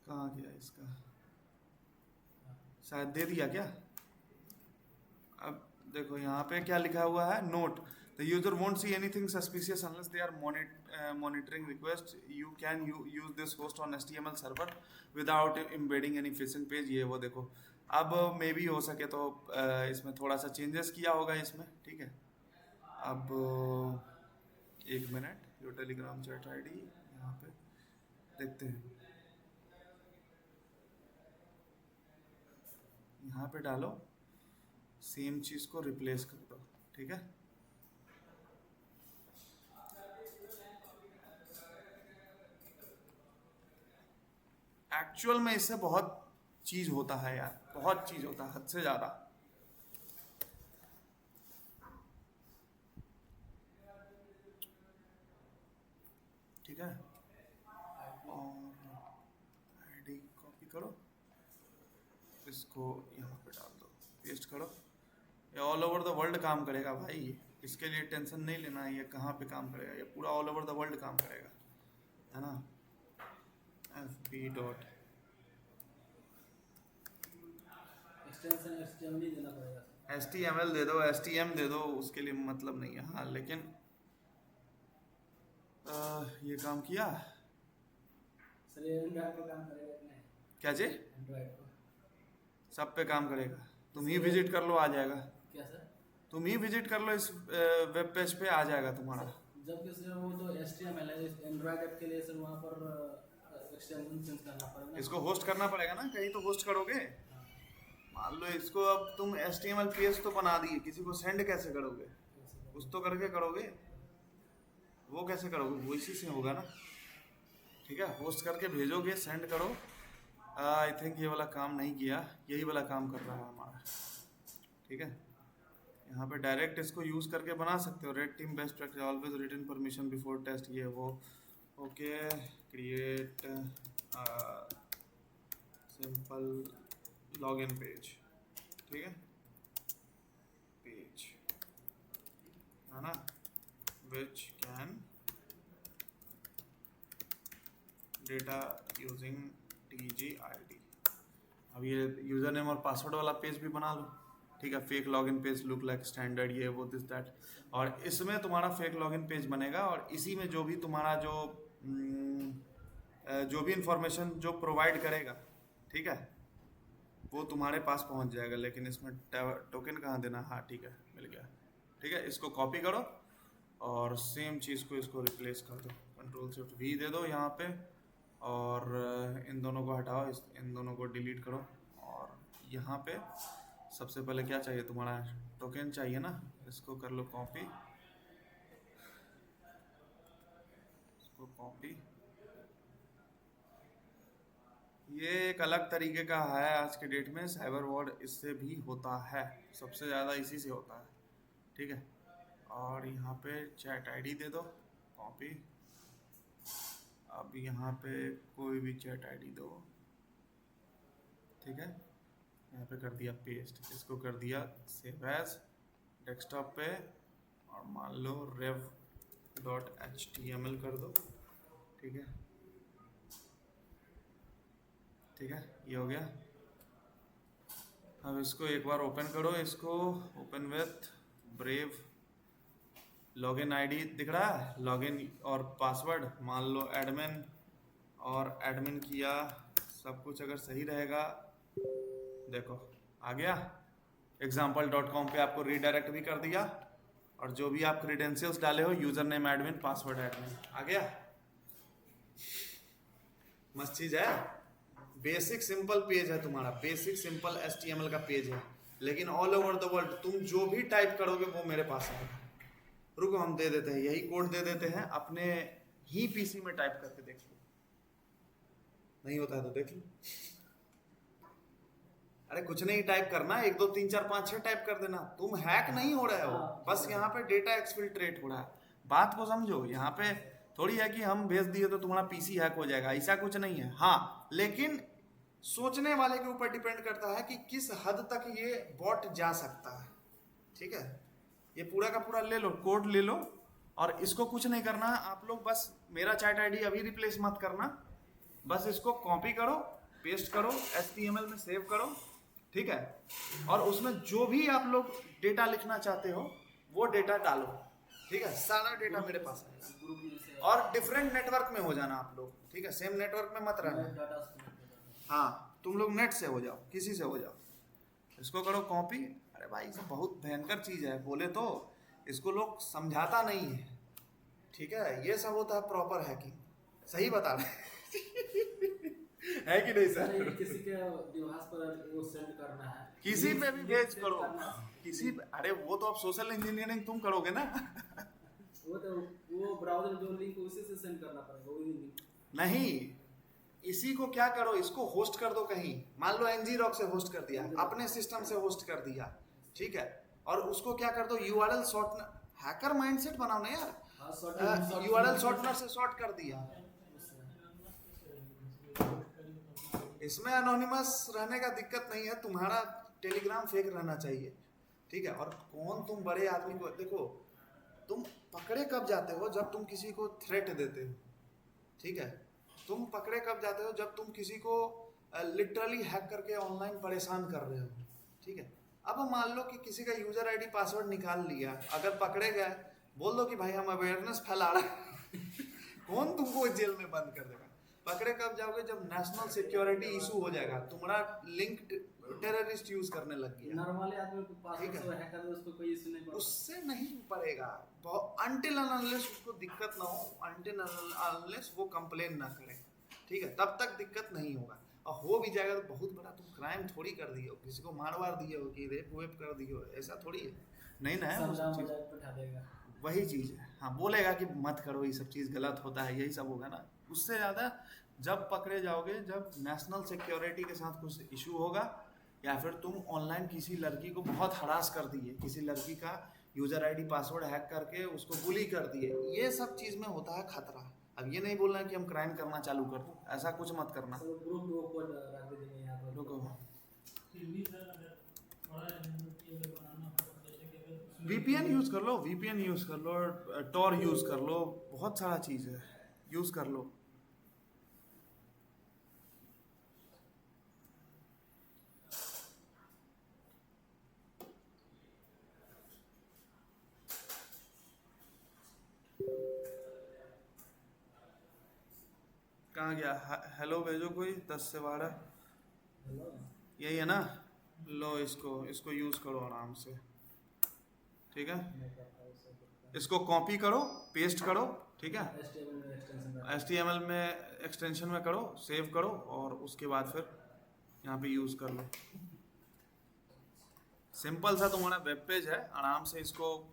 कहाँ गया इसका, शायद दे दिया क्या। अब देखो यहाँ पे क्या लिखा हुआ है, note the user won't see anything suspicious unless they are monitoring request, you can use this host on HTML server without embedding any phishing page। ये वो देखो, अब मे भी हो सके तो इसमें थोड़ा सा चेंजेस किया होगा इसमें, ठीक है। अब एक मिनट, जो टेलीग्राम चैट आईडी यहाँ पे देखते हैं, यहाँ पे डालो, सेम चीज़ को रिप्लेस कर दो, ठीक है। एक्चुअल में इससे बहुत चीज होता है यार, बहुत चीज होता है, हद से ज्यादा। ठीक है, और आईडी कॉपी करो, इसको यहाँ पे डाल दो, पेस्ट करो। ये ऑल ओवर द वर्ल्ड काम करेगा भाई, इसके लिए टेंशन नहीं लेना है। ये कहाँ पे काम करेगा, ये पूरा ऑल ओवर द वर्ल्ड काम करेगा, है ना। fb डॉट एक्सटेंशन HTML नहीं देना पड़ेगा? HTML दे दो, STM दे दो, उसके लिए मतलब नहीं है। हाँ लेकिन ये काम किया सर ये एंड्रॉइड पे काम करेगा कि नहीं? क्या जी, एंड्रॉइड पे सब पे काम करेगा। तुम ही विजिट कर लो, आ जाएगा। क्या सर? तुम ही विजिट कर लो, इस वेब पेज पे आ जाएगा तुम्हारा। जबकि सर वो तो HTML है, एंड्रॉइड ऐप के लिए सर वहाँ पर एक्सटेंशन चेंज करना पड़ेगा। इसको होस्ट करना पड़ेगा ना, कहीं तो होस्ट करोगे। मान लो इसको अब तुम HTML पेज तो बना दिए, किसी को सेंड कैसे करोगे, कुछ तो करके करोगे, वो कैसे करोगे, वो इसी से होगा ना, ठीक है। होस्ट करके भेजोगे, सेंड करो। आई थिंक ये वाला काम नहीं किया, यही वाला काम कर रहा है हमारा, ठीक है। यहाँ पे डायरेक्ट इसको यूज़ करके बना सकते हो। Red team best practice, always written permission before test, ये वो। Okay, create simple login page, ठीक है, पेज है ना, which can data using TGID। अब ये यूज़र नेम और पासवर्ड वाला पेज भी बना लो, ठीक है। Fake login page look like standard, ये वो दिस दैट। और इसमें तुम्हारा फेक लॉगिन पेज बनेगा, और इसी में जो भी तुम्हारा जो भी इंफॉर्मेशन जो प्रोवाइड करेगा, ठीक है, वो तुम्हारे पास पहुंच जाएगा। लेकिन इसमें टोकन कहाँ देना, हाँ ठीक है, मिल गया, ठीक है। इसको कॉपी करो और सेम चीज़ को इसको रिप्लेस कर दो, Ctrl+Shift+V दे दो यहाँ पे, और इन दोनों को हटाओ, इन दोनों को डिलीट करो। और यहाँ पे सबसे पहले क्या चाहिए, तुम्हारा टोकन चाहिए ना, इसको कर लो कॉपी, इसको कॉपी। ये एक अलग तरीके का है, आज के डेट में साइबर वॉर इससे भी होता है, सबसे ज़्यादा इसी से होता है, ठीक है। और यहाँ पे चैट आईडी दे दो, कॉपी। अब यहाँ पे कोई भी चैट आईडी दो, ठीक है। यहाँ पे कर दिया पेस्ट, इसको कर दिया सेव एज डेस्कटॉप पे, और मान लो rev.html कर दो, ठीक है। ठीक है, ये हो गया। अब इसको एक बार ओपन करो, इसको open with brave. Login ID दिख रहा है, लॉगिन और पासवर्ड मान लो एडमिन, और एडमिन किया, सब कुछ अगर सही रहेगा, देखो आ गया। example.com पे आपको रीडायरेक्ट भी कर दिया, और जो भी आप क्रीडेंशियल्स डाले हो, user name admin, password admin, आ गया। मस्त चीज है। बेसिक सिंपल पेज है तुम्हारा, बेसिक सिंपल HTML का पेज है, लेकिन ऑल ओवर द वर्ल्ड तुम जो भी टाइप करोगे वो मेरे पास आएगा। रुको, हम दे देते हैं, यही कोड दे देते हैं, अपने ही पीसी में टाइप करके देख लो। नहीं होता है तो देख लो। अरे कुछ नहीं टाइप करना, 1 2 3 4 5 6 टाइप कर देना। तुम हैक नहीं हो रहे हो, बस यहाँ पे डेटा एक्सफिल्ट्रेट हो रहा है। बात को समझो, यहाँ पे थोड़ी है कि हम भेज दिए तो तुम्हारा पीसी हैक हो जाएगा, ऐसा कुछ नहीं है। हाँ, लेकिन सोचने वाले के ऊपर डिपेंड करता है कि किस हद तक ये बॉट जा सकता है, ठीक है। ये पूरा का पूरा ले लो, कोड ले लो, और इसको कुछ नहीं करना आप लोग, बस मेरा चैट आईडी अभी रिप्लेस मत करना, बस इसको कॉपी करो, पेस्ट करो, HTML में सेव करो, ठीक है। और उसमें जो भी आप लोग डेटा लिखना चाहते हो वो डेटा डालो, ठीक है। सारा डेटा मेरे पास है, और डिफरेंट नेटवर्क में हो जाना आप लोग, ठीक है। सेम नेटवर्क में मत रहना। हाँ, तुम लोग नेट से हो जाओ, किसी से हो जाओ। इसको करो कॉपी। अरे भाई, सब बहुत भयंकर चीज है, बोले तो इसको लोग समझाता नहीं है, ठीक है। ये सब होता है प्रॉपर हैकिंग, सही बता रहे है कि नहीं सर? किसी के डिवाइस पर वो सेंड करना है, किसी पे भी भेज करो, किसी पे। अरे वो तो अब सोशल इंजीनियरिंग तुम करोगे ना। वो तो वो ब्राउजर जो लिंक उसी से सेंड करना पड़ेगा, वही लिंक नहीं, इसी को क्या करो, इसको होस्ट कर दो कहीं। मान लो ngrok से होस्ट कर दिया, अपने सिस्टम से होस्ट कर दिया, ठीक है। और उसको क्या कर दो, URL शॉर्टनर, हैकर माइंडसेट बनाओ ना यार। URL शॉर्टनर से शॉर्ट कर दिया। इसमें एनोनिमस रहने का दिक्कत नहीं है, तुम्हारा टेलीग्राम फेक रहना चाहिए, ठीक है। और कौन तुम बड़े आदमी को, देखो तुम पकड़े कब जाते हो, जब तुम किसी को थ्रेट देते हो, ठीक है। तुम पकड़े कब जाते हो, जब तुम किसी को लिटरली हैक करके ऑनलाइन परेशान कर रहे हो, ठीक है। अब मान लो कि किसी का यूजर आईडी पासवर्ड निकाल लिया, अगर पकड़े गए, बोल दो कि भाई हम अवेयरनेस फैला रहे हैं कौन तुमको जेल में बंद कर देगा? पकड़े कब जाओगे, जब नेशनल सिक्योरिटी इशू हो जाएगा, तुम्हारा लिंक टेररिस्ट यूज करने लग गया। नॉर्मली आदमी को पासवर्ड से हैक कर दे, उसको कोई इशू नहीं पड़ेगा, उससे नहीं पड़ेगा। अनटिल अनलेस उसको दिक्कत ना हो, अनटिल अनलेस वो कंप्लेन ना करे, ठीक है, तब तक दिक्कत नहीं होगा। और हो भी जाएगा तो बहुत बड़ा तुम क्राइम थोड़ी कर दिए हो, किसी को मार वार दिए हो, कि रेप वेप कर दिए हो, ऐसा थोड़ी है। नहीं ना है वो सब चीज, वही चीज है। हाँ, बोलेगा कि मत करो, ये सब चीज गलत होता है, यही सब होगा ना। उससे ज्यादा जब पकड़े जाओगे, जब नेशनल सिक्योरिटी के साथ कुछ इशू होगा, या फिर तुम ऑनलाइन किसी लड़की को बहुत हरास कर दिए, किसी लड़की का यूजर आईडी पासवर्ड हैक करके उसको बुली कर दिए, ये सब चीज में होता है खतरा। अब ये नहीं बोलना है कि हम क्राइम करना चालू कर दो, ऐसा कुछ मत करना। रुको, VPN यूज कर लो, VPN यूज कर लो, Tor यूज कर लो, बहुत सारा चीज है, यूज कर लो। कहाँ गया? हेलो भेजो कोई, 10 से 12, यही है ना। लो इसको यूज करो आराम से, ठीक है। इसको कॉपी करो, पेस्ट करो, ठीक है। HTML में एक्सटेंशन में करो, सेव करो, और उसके बाद फिर यहाँ पे यूज कर लो। सिंपल सा तुम्हारा वेब पेज है, आराम से, इसको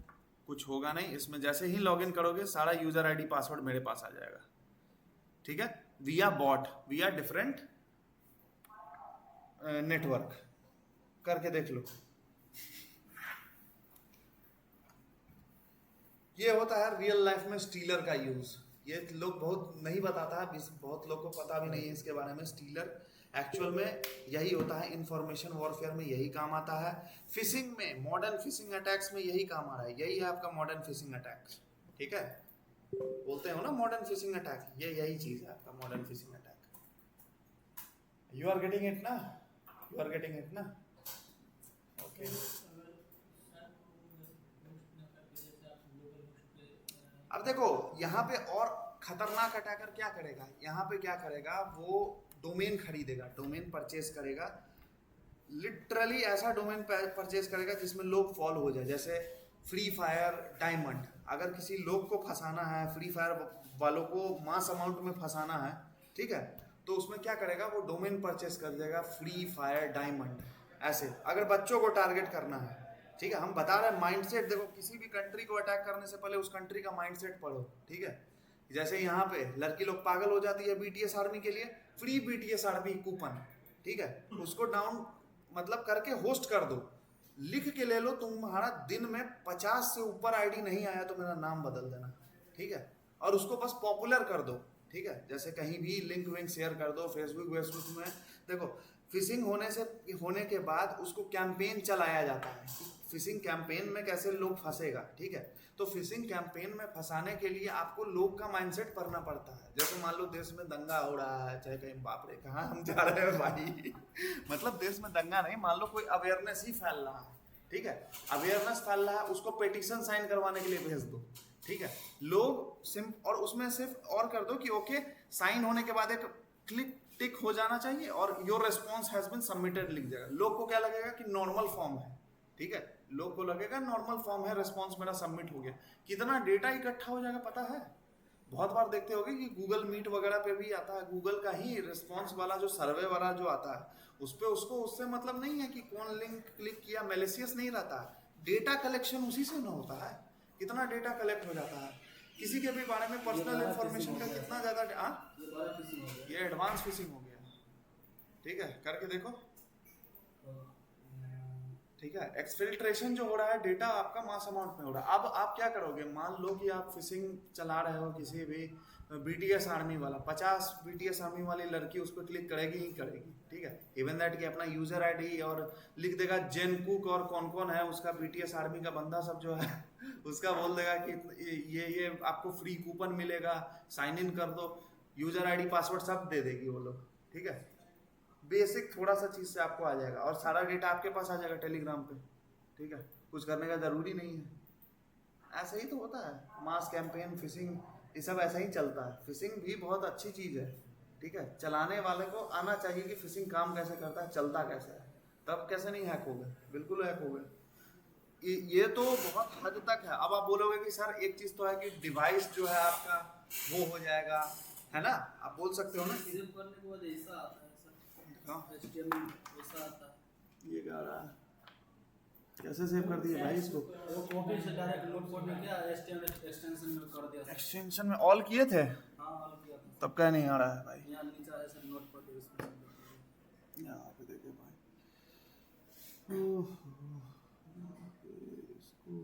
कुछ होगा नहीं। इसमें जैसे ही लॉगिन करोगे, सारा यूजर आईडी पासवर्ड मेरे पास आ जाएगा, ठीक है। विया बॉट, विया डिफरेंट नेटवर्क करके देख लो। ये होता है रियल लाइफ में स्टीलर का यूज। ये लोग बहुत नहीं बताता है, बहुत लोग को पता भी नहीं है इसके बारे में। स्टीलर एक्चुअल में यही होता है, इंफॉर्मेशन वॉरफेयर में यही काम आता है। फिशिंग में, मॉडर्न फिशिंग अटैक्स में यही काम आ रहा है। यही है आपका मॉडर्न फिशिंग अटैक, ठीक है। बोलते हो ना मॉडर्न फिशिंग अटैक, ये यही चीज है आपका modern phishing attack. You are getting it ना, यू आर गेटिंग इट ना, ओके। अब देखो यहाँ पे और खतरनाक अटैकर क्या करेगा, यहाँ पे क्या करेगा, वो डोमेन खरीदेगा, डोमेन परचेज करेगा, लिटरली ऐसा डोमेन परचेज करेगा जिसमें लोग फॉलो हो जाए। जैसे फ्री फायर डायमंड, अगर किसी लोग को फंसाना है, फ्री फायर वालों को मास अमाउंट में फंसाना है, ठीक है, तो उसमें क्या करेगा, वो डोमेन परचेज कर देगा फ्री फायर डायमंड। ऐसे अगर बच्चों को टारगेट करना है, ठीक है, हम बता रहे हैं माइंडसेट। देखो किसी भी कंट्री को अटैक करने से पहले उस कंट्री का माइंडसेट पढ़ो, ठीक है। जैसे यहाँ पे लड़की लोग पागल हो जाती है बीटीएस आर्मी के लिए, फ्री बीटीएस आर्मी कूपन, ठीक है, उसको डाउन मतलब करके होस्ट कर दो, लिख के ले लो, तुम्हारा दिन में 50 से ऊपर आईडी नहीं आया तो मेरा नाम बदल देना, ठीक है, और उसको बस पॉपुलर कर दो, ठीक है। जैसे कहीं भी लिंक विंक शेयर कर दो, फेसबुक वेसबुक में। देखो फिशिंग होने के बाद उसको कैंपेन चलाया जाता है, फिशिंग कैंपेन में कैसे लोग फंसेगा, ठीक है। तो फिशिंग कैंपेन में फंसाने के लिए आपको लोग का माइंडसेट पढ़ना पड़ता है। जैसे मान लो देश में दंगा हो रहा है, चाहे कहीं, बाप रे कहाँ हम जा रहे हैं भाई मतलब देश में दंगा नहीं, मान लो कोई अवेयरनेस ही फैल रहा है, ठीक है, अवेयरनेस फैल रहा है, उसको पिटीशन साइन करवाने के लिए भेज दो, ठीक है। लोग और उसमें सिर्फ और कर दो कि ओके, साइन होने के बाद एक क्लिक टिक हो जाना चाहिए और your response has been submitted लिख जाएगा। लोग को क्या लगेगा कि नॉर्मल फॉर्म है, ठीक है, लोग को लगेगा नॉर्मल फॉर्म है, रेस्पॉन्स मेरा सबमिट हो गया। कितना डेटा इकट्ठा हो जाएगा पता है? बहुत बार देखते होगे कि गूगल मीट वगैरह पे भी आता है, गूगल का ही रिस्पॉन्स वाला जो सर्वे वाला जो आता है, उस पे उसको उससे मतलब नहीं है कि कौन लिंक क्लिक किया, मैलिशियस नहीं रहता, डेटा कलेक्शन उसी से ना होता है। कितना डेटा कलेक्ट हो जाता है किसी के भी बारे में, पर्सनल इंफॉर्मेशन का कितना ज्यादा। ये एडवांस फिशिंग हो गया, ठीक है, करके देखो, ठीक है। एक्सफिल्ट्रेशन जो हो रहा है, डेटा आपका मास अमाउंट में हो रहा है। अब आप क्या करोगे, मान लो कि आप फिशिंग चला रहे हो किसी भी बीटीएस आर्मी वाला, 50 बीटीएस आर्मी वाली लड़की उस पर क्लिक करेगी ही करेगी, ठीक है। इवन दैट कि अपना यूजर आईडी और लिख देगा जेन कुक और कौन कौन है उसका बीटीएस आर्मी का बंदा सब जो है उसका बोल देगा कि ये आपको फ्री कूपन मिलेगा, साइन इन कर दो, यूजर आईडी पासवर्ड सब दे देगी वो लोग, ठीक है। बेसिक थोड़ा सा चीज से आपको आ जाएगा और सारा डेटा आपके पास आ जाएगा टेलीग्राम पे, ठीक है, कुछ करने का जरूरी नहीं है। ऐसा ही तो होता है मास कैंपेन, फिशिंग, ये सब ऐसा ही चलता है। फिशिंग भी बहुत अच्छी चीज है, ठीक है, चलाने वाले को आना चाहिए कि फिशिंग काम कैसे करता है, चलता कैसे है, तब कैसे नहीं हैक होगा, बिल्कुल हैक होगा। ये तो बहुत हद तक है। अब आप बोलोगे कि सर एक चीज तो है कि डिवाइस जो है आपका वो हो जाएगा, है ना, आप बोल सकते हो ना कि सेव करने के बाद ऐसा आता है हाँ, सर, HTML ऐसा आता है। ये क्या रहा है, कैसे सेव कर दिए भाई इसको? वो कॉपी से डायरेक्ट नोट कोड में क्या HTML एक्सटेंशन में कर दिया सर। एक्सटेंशन में ऑल किए थे हाँ ऑल किया था तब क्या नहीं आ रहा है भाई? यहाँ नीचे आया सर नोट पर इसमें यहाँ पे देखिए भाई, ओह, यहाँ पे इसको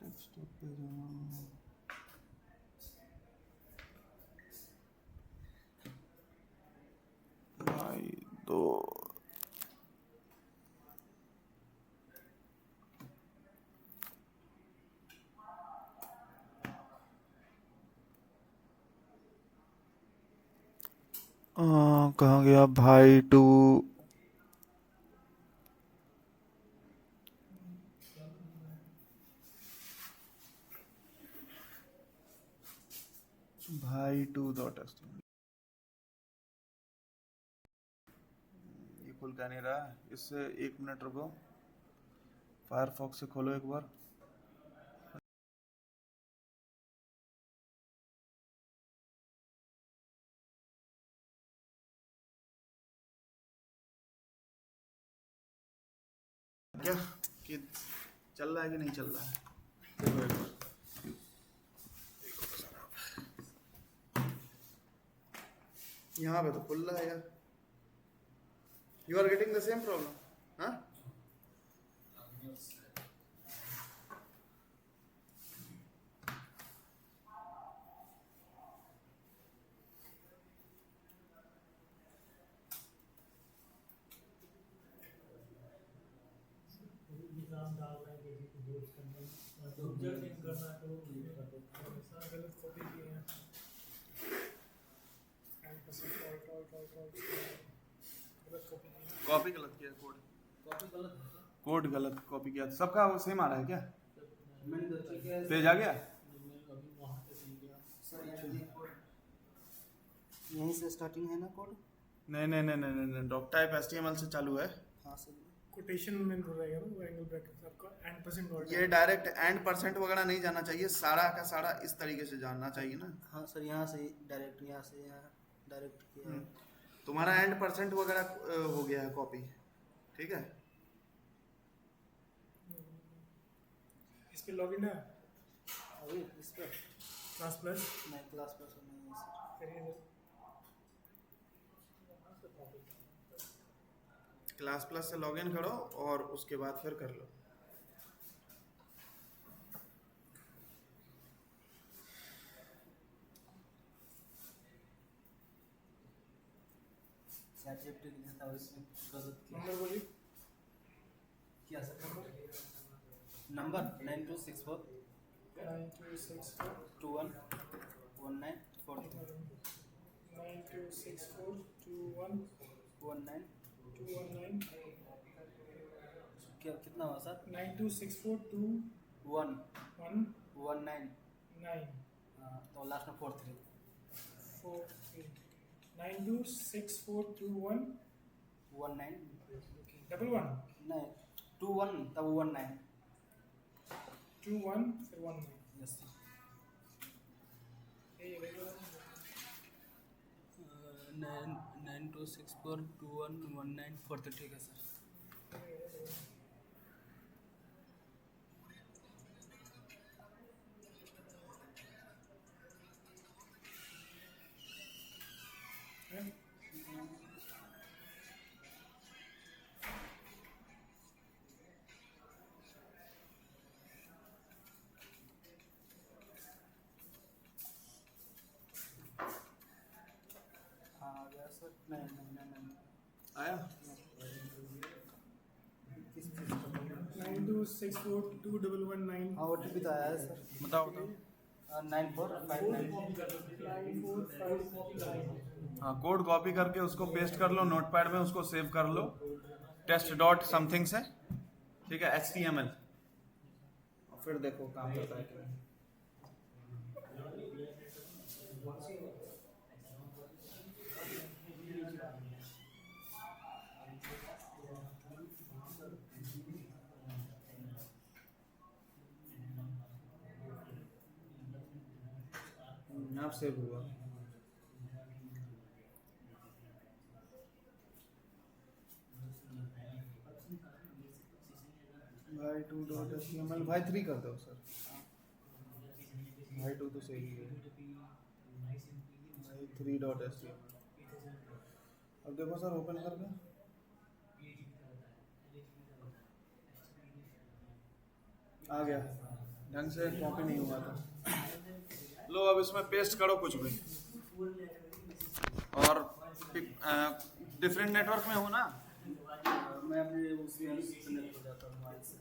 डेस्कटॉप पे जाना, भाई दो कहाँ गया भाई टू? भाई टू डॉट ये खुल क्या नहीं रहा है, इससे 1 मिनट रुको, फायरफॉक्स से खोलो एक बार। क्या कि चल रहा है कि नहीं चल रहा है, देखो एक बार। यहाँ पे तो खुल रहा है यार, you are getting the same problem, हाँ? नाम डालना है किसी को दोस्त करना है यूजर नेम करना है तो ऐसा गलत कॉपी किए हैं गलत कॉपी किए हैं। कॉपी गलत किया कोड। कॉपी गलत है क्या? कोड गलत कॉपी किया। सबका वो सेम आ रहा है क्या? मैंने गलती किया है। पेज आ गया? मैं अभी वहाँ पे नहीं गया सर ये कोड यहीं से स्टार्टिंग है ना कोड? नहीं नहीं नहीं नहीं नहीं, डॉक टाइप HTML से चालू है। हाँ सर। कोटेशन में रहेगा ना वो एंगल ब्रैकेट आपका एंड परसेंट वर्ड ये डायरेक्ट एंड परसेंट वगैरह नहीं जाना चाहिए, सारा का सारा इस तरीके से जानना चाहिए ना। हाँ सर, यहाँ से डायरेक्ट, यहाँ से यहाँ डायरेक्ट किया है। तुम्हारा एंड परसेंट वगैरह हो गया है कॉपी, ठीक है। इस पे लॉगिन है अभी इस पर क्लास प्लस मैं क्लास पर नहीं है सर। करिए क्लास प्लस से लॉगिन करो और उसके बाद फिर कर लो। चैट जीपीटी लिखा था उसमें गलत किया। नंबर बोलिए क्या सर? नंबर 9264 9264 21 1943 9264 21 19 219 क्या कितना हुआ सर? 9264 1 21 19 तो लास्ट में 43 43 926421 19 डबल वन नहीं 21 तब 19 21 फिर 19 यस ये रेगुलर 9264 21 1943 ठीक है सर। है हाँ आ गया सर। नहीं आया? किस चीज़ का? 92642119 हाँ OTP तो आया है सर। बताओ बताओ। 9459 9459 हाँ, कोड कॉपी करके उसको पेस्ट कर लो नोटपैड में, उसको सेव कर लो टेस्ट डॉट समथिंग से, ठीक है, HTML, और फिर देखो काम करता है कि नहीं। आप सेव हुआ। भाई 2.html भाई 3 कर दो सर। भाई 2 तो सही है। भाई 3.html अब देखो सर ओपन करके आ गया, ढंग से कॉपी नहीं हुआ था। लो अब इसमें पेस्ट करो कुछ भी, और डिफरेंट नेटवर्क में हो ना। मैं अपने उसमें कनेक्ट हो जाता हूँ मोबाइल से।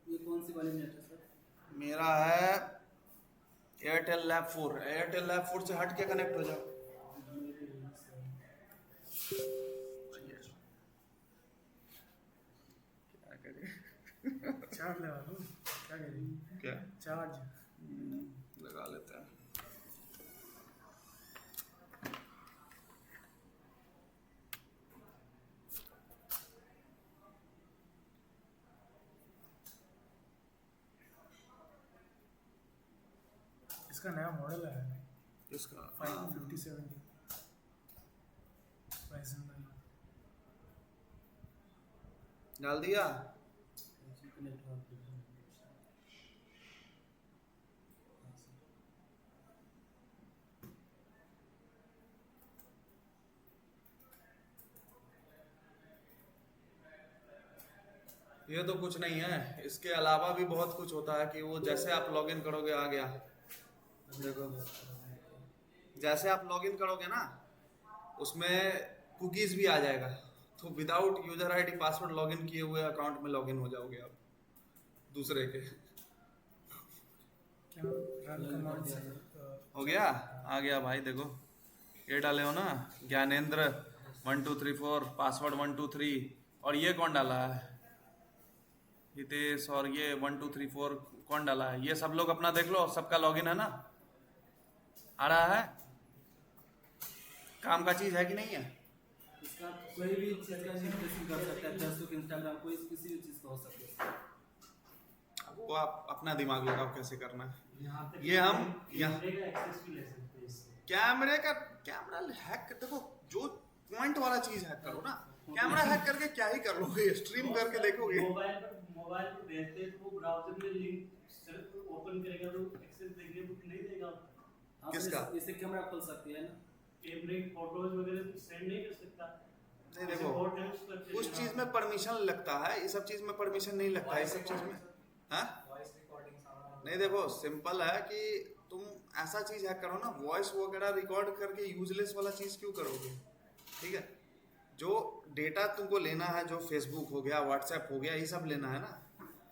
ये कौन सी वाली नेट है सर? मेरा है एयरटेल लैब 4। एयरटेल लैब 4 से हट के कनेक्ट हो जाओ। क्या करें? चार्ज लगा लो, क्या करें? क्या चार्ज लगा लेते हैं। इसका नया मॉडल है इसका 557 Ryzen 9 डाल दिया। कनेक्ट हो ये तो कुछ नहीं है, इसके अलावा भी बहुत कुछ होता है कि वो जैसे आप लॉगिन करोगे आ गया। देखो जैसे आप लॉगिन करोगे ना उसमें कुकीज़ भी आ जाएगा, तो without user ID password login किए हुए अकाउंट में लॉगिन हो जाओगे आप दूसरे के। क्या रन कमांड से हो गया, आ गया भाई, देखो ये डाले हो ना, ज्ञानेंद्र 1234, पासवर्ड 123, और ये कौन डाला है, हितेश, और ये 1234 कौन डाला है, ये सब लोग अपना देख लो, सबका लॉगिन है ना, आ रहा है, काम का चीज़ है कि नहीं है? इसका कोई भी चीज़ का रजिस्ट्रेशन कर सकता है, फेसबुक, इंस्टाग्राम, कोई किसी भी चीज़ का हो सकता है। वो आप अपना दिमाग लगाओ कैसे करना है। यहाँ तक ये हम कैमरे का एक्सेस भी ले सकते हैं इससे। कैमरा हैक, देखो जो पॉइंट वाला चीज हैक करो ना, कैमरा हैक करके क्या ही कर लोगे, स्ट्रीम करके देखोगे। मोबाइल पर देखते तो वो ब्राउजर में लिंक सिर्फ ओपन करेगा तो एक्सेस देंगे तो नहीं देगा। हाँ, किसका? इससे कैमरा खोल सकती है ना, कैमरे फोटोज वगैरह सेंड नहीं कर सकता। नहीं देखो, उस चीज में परमिशन लगता है, ये सब चीज में परमिशन नहीं लगता है, ये सब चीज में। हाँ नहीं, देखो सिंपल है कि तुम ऐसा चीज हैक करो ना, वॉइस वगैरह रिकॉर्ड करके यूजलेस वाला चीज क्यों करोगे, ठीक है। जो डेटा तुमको लेना है, जो फेसबुक हो गया, व्हाट्सएप हो गया, ये सब लेना है ना,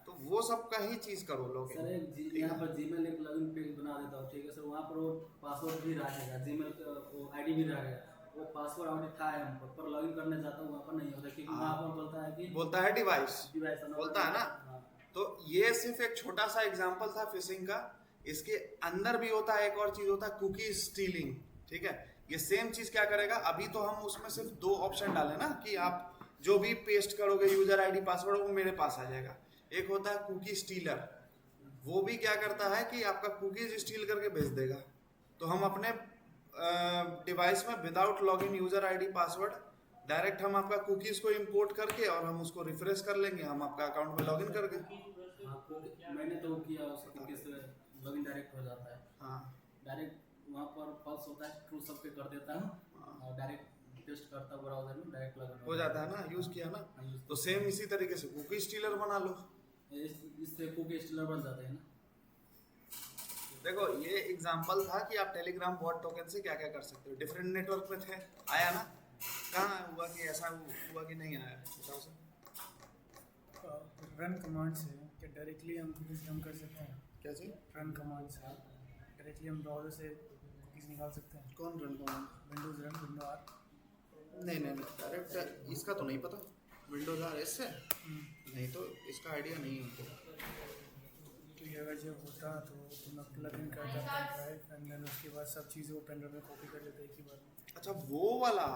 तो वो सब का ही चीज करो लोग। सर यहाँ पर जीमेल एक लॉगिन पेज बना देता हूँ, ठीक है सर, वहाँ पर वो पासवर्ड भी रहेगा, जीमेल वो आईडी भी रहेगा, वो पासवर्ड आईडी था है हमको, पर लॉगिन करने जाता हूँ वहाँ पर नहीं होता, क्योंकि वहाँ पर बोलता है कि डिवाइस बोलता है ना। हाँ। तो ये सिर्फ एक छोटा सा एग्जांपल था फिशिंग का, इसके अंदर भी होता है एक और चीज, होता है कुकी स्टीलिंग, ठीक है। ये सेम चीज क्या करेगा, अभी तो हम उसमें सिर्फ 2 ऑप्शन डाले ना कि आप जो भी पेस्ट करोगे यूजर आईडी पासवर्ड वो मेरे पास आ जाएगा। एक होता है कुकी स्टीलर, वो भी क्या करता है कि आपका कुकीज स्टील करके भेज देगा। तो हम अपने डिवाइस में without login user ID password direct हम आपका कुकीज को इंपोर्ट करके और हम उसको रिफ्रेश कर लेंगे, हम आपका अकाउंट में लॉगिन करके। हाँ, मैंने तो किया, उसको कुकीज से लॉगिन डायरेक्ट हो जाता है। हाँ डायरेक्ट वहाँ पर फॉल्स होता है, ट्रू सब पे कर देता हूँ और डायरेक्ट टेस्ट करता हूँ ब्राउजर में, डायरेक्ट लॉगिन हो जाता है ना, यूज किया ना। तो सेम इसी तरीके से कुकी स्टीलर बना लो, इससे कुकी स्टीलर बन जाते हैं ना। देखो ये एग्जांपल था कि आप टेलीग्राम बॉट टोकन से क्या क्या कर सकते हो। डिफरेंट नेटवर्क में थे, आया ना, कहाँ हुआ कि ऐसा हुआ कि नहीं आया, बताओ सर। रन कमांड से क्या डायरेक्टली हम कुकीज़ रन कर सकते हैं? कैसे? रन कमांड से डायरेक्टली हम ब्राउज़र से कुकीज़ निकाल सकते हैं। कौन run command? Windows run, window R. नहीं डायरेक्ट इसका तो नहीं पता, विंडोज आर एस से नहीं, तो इसका आइडिया नहीं है हमको। तो ये अगर जब होता तो मैं प्लग इन करता पेन ड्राइव एंड देन उसके बाद सब चीज़ें वो पेन ड्राइव में कॉपी कर लेता एक ही बार में। अच्छा वो वाला,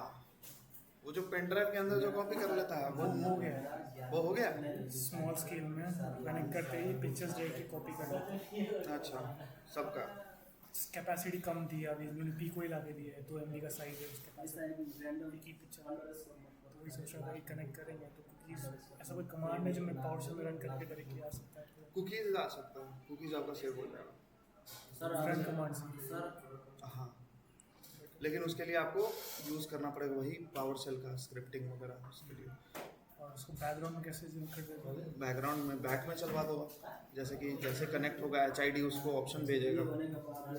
वो जो पेन ड्राइव के अंदर जो कॉपी कर लेता है वो हो गया, वो हो गया। स्मॉल स्केल में कनेक्ट करते ही पिक्चर्स डायरेक्टली कॉपी कर लेते हैं। अच्छा सबका कैपेसिटी कम थी, अभी मैंने पीको ही ला के दिया है, 2 MB का साइज है उसके ऐसा है कि रैंडम एक ही पिक्चर। तो वही सोच रहा था कि कनेक्ट करेंगे तो कुकीज़, ऐसा कोई कमांड है जो मैं पावर से में रन करके डायरेक्टली आ सकता है? कुकीज आ सकता है, कुकीज आपका सेव हो जाएगा सर रन कमांड से। सर हाँ, लेकिन उसके लिए आपको यूज़ करना पड़ेगा वही पावर शेल का स्क्रिप्टिंग वगैरह उसके लिए। और उसको बैकग्राउंड में कैसे कर देते हैं? बैकग्राउंड में बैक में चलवा दो, जैसे कि जैसे कनेक्ट होगा HID उसको ऑप्शन भेजेगा,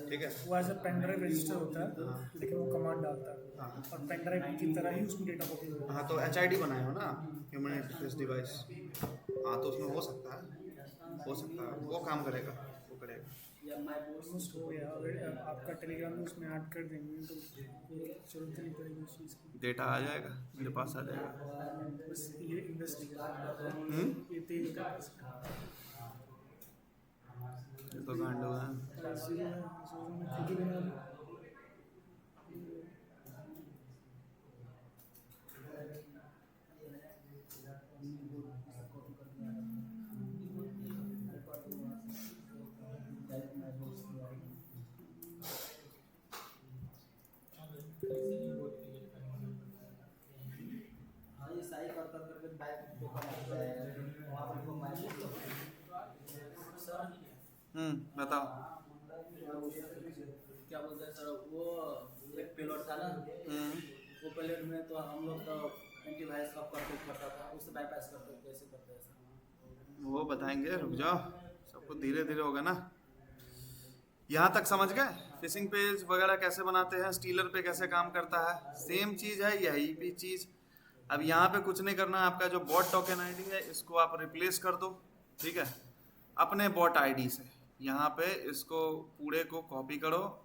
ठीक है। वो as a pen drive register होता है लेकिन वो कमांड डालता है हाँ और पेन ड्राइव की तरह ही उसमें डेटा कॉपी होता है। हाँ, तो HID बनाए हो ना, ह्यूमन इंटरफेस डिवाइस, हाँ तो उसमें हो सकता है वो काम करेगा, वो करेगा। या माय बोर्ड ऑलमोस्ट हो गया। अगर आपका टेलीग्राम में उसमें ऐड कर देंगे तो जरूरत नहीं पड़ेगी उस चीज़ की। डेटा आ जाएगा, मेरे पास आ जाएगा। बस ये इन्वेस्टिगेट, ये तेज का ये तो गांडू है। खुद ही बना लूँ। हाँ, ये सही कर करके बैक को करना है, वहाँ पर वो माय बोर्ड सर बताओ। क्या बोलते हैं सर, वो एक पेलोड था ना, वो पेलोड में तो हम लोग तो एंटीवायरस ऑफ करता था, उससे बाईपास करते कैसे करते हैं सर? वो बताएंगे, रुक जाओ, सबको धीरे धीरे होगा ना। यहाँ तक समझ गए? फिशिंग पेज वगैरह कैसे बनाते हैं, स्टीलर पे कैसे काम करता है, सेम चीज़ है, यही भी चीज़। अब यहाँ पे कुछ नहीं करना है, आपका जो बॉट टोकन आईडी है इसको आप रिप्लेस कर दो, ठीक है, अपने बॉट आईडी से। यहाँ पे इसको पूरे को कॉपी करो,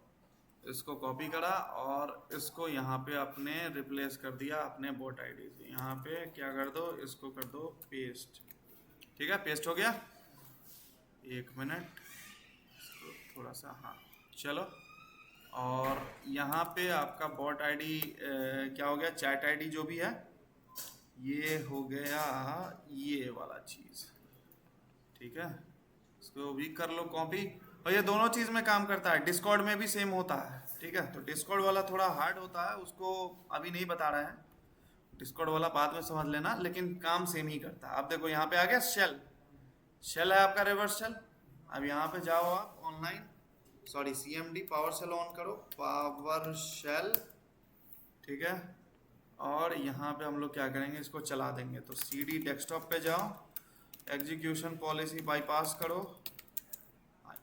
इसको कॉपी करा और इसको यहाँ पे अपने रिप्लेस कर दिया अपने बॉट आईडी से। यहाँ पे क्या कर दो, इसको कर दो पेस्ट, ठीक है, पेस्ट हो गया। 1 मिनट, इसको थोड़ा सा, हाँ चलो। और यहाँ पे आपका बॉट आईडी क्या हो गया, चैट आईडी जो भी है ये हो गया ये वाला चीज़, ठीक है। इसको भी कर लो कॉपी। और ये दोनों चीज़ में काम करता है, डिस्कॉर्ड में भी सेम होता है, ठीक है। तो डिस्कॉर्ड वाला थोड़ा हार्ड होता है, उसको अभी नहीं बता रहे हैं, डिस्कॉर्ड वाला बाद में समझ लेना, लेकिन काम सेम ही करता है। अब देखो यहाँ पे आ गया शेल, शेल है आपका रिवर्स शेल। अब यहाँ पे जाओ आप online, sorry CMD PowerShell on करो, पावर शेल, ठीक है। और यहाँ पे हम लोग क्या करेंगे, इसको चला देंगे। तो CD डेस्कटॉप पे जाओ, एग्जीक्यूशन पॉलिसी बाईपास करो,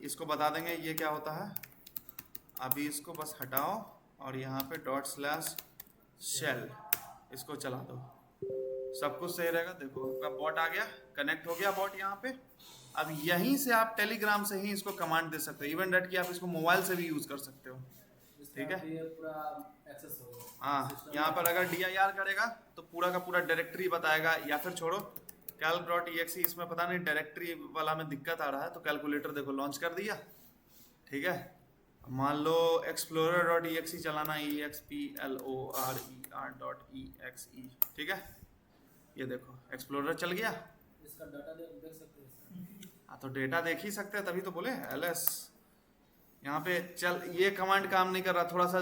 इसको बता देंगे ये क्या होता है। अभी इसको बस हटाओ और यहाँ पे ./शेल इसको चला दो, सब कुछ सही रहेगा। देखो आपका बॉट आ गया, कनेक्ट हो गया बॉट यहाँ पे। अब यहीं से आप टेलीग्राम से ही इसको कमांड दे सकते हो, इवन डेट की आप इसको मोबाइल से भी यूज़ कर सकते हो, ठीक है। पूरा एक्सेस हो गया। हाँ, यहाँ पर अगर DIR करेगा तो पूरा का पूरा डायरेक्टरी बताएगा, या फिर छोड़ो calc.exe, इसमें पता नहीं डायरेक्टरी वाला में दिक्कत आ रहा है, तो कैलकुलेटर देखो लॉन्च कर दिया, ठीक है। मान लो explorer.exe चलाना, explorer.exe, ठीक है। ये देखो एक्सप्लोरर चल गया, इसका डाटा देख सकते हैं। हाँ तो डेटा देख ही सकते हैं, तभी तो बोले ls। यहाँ पे चल ये कमांड काम नहीं कर रहा, थोड़ा सा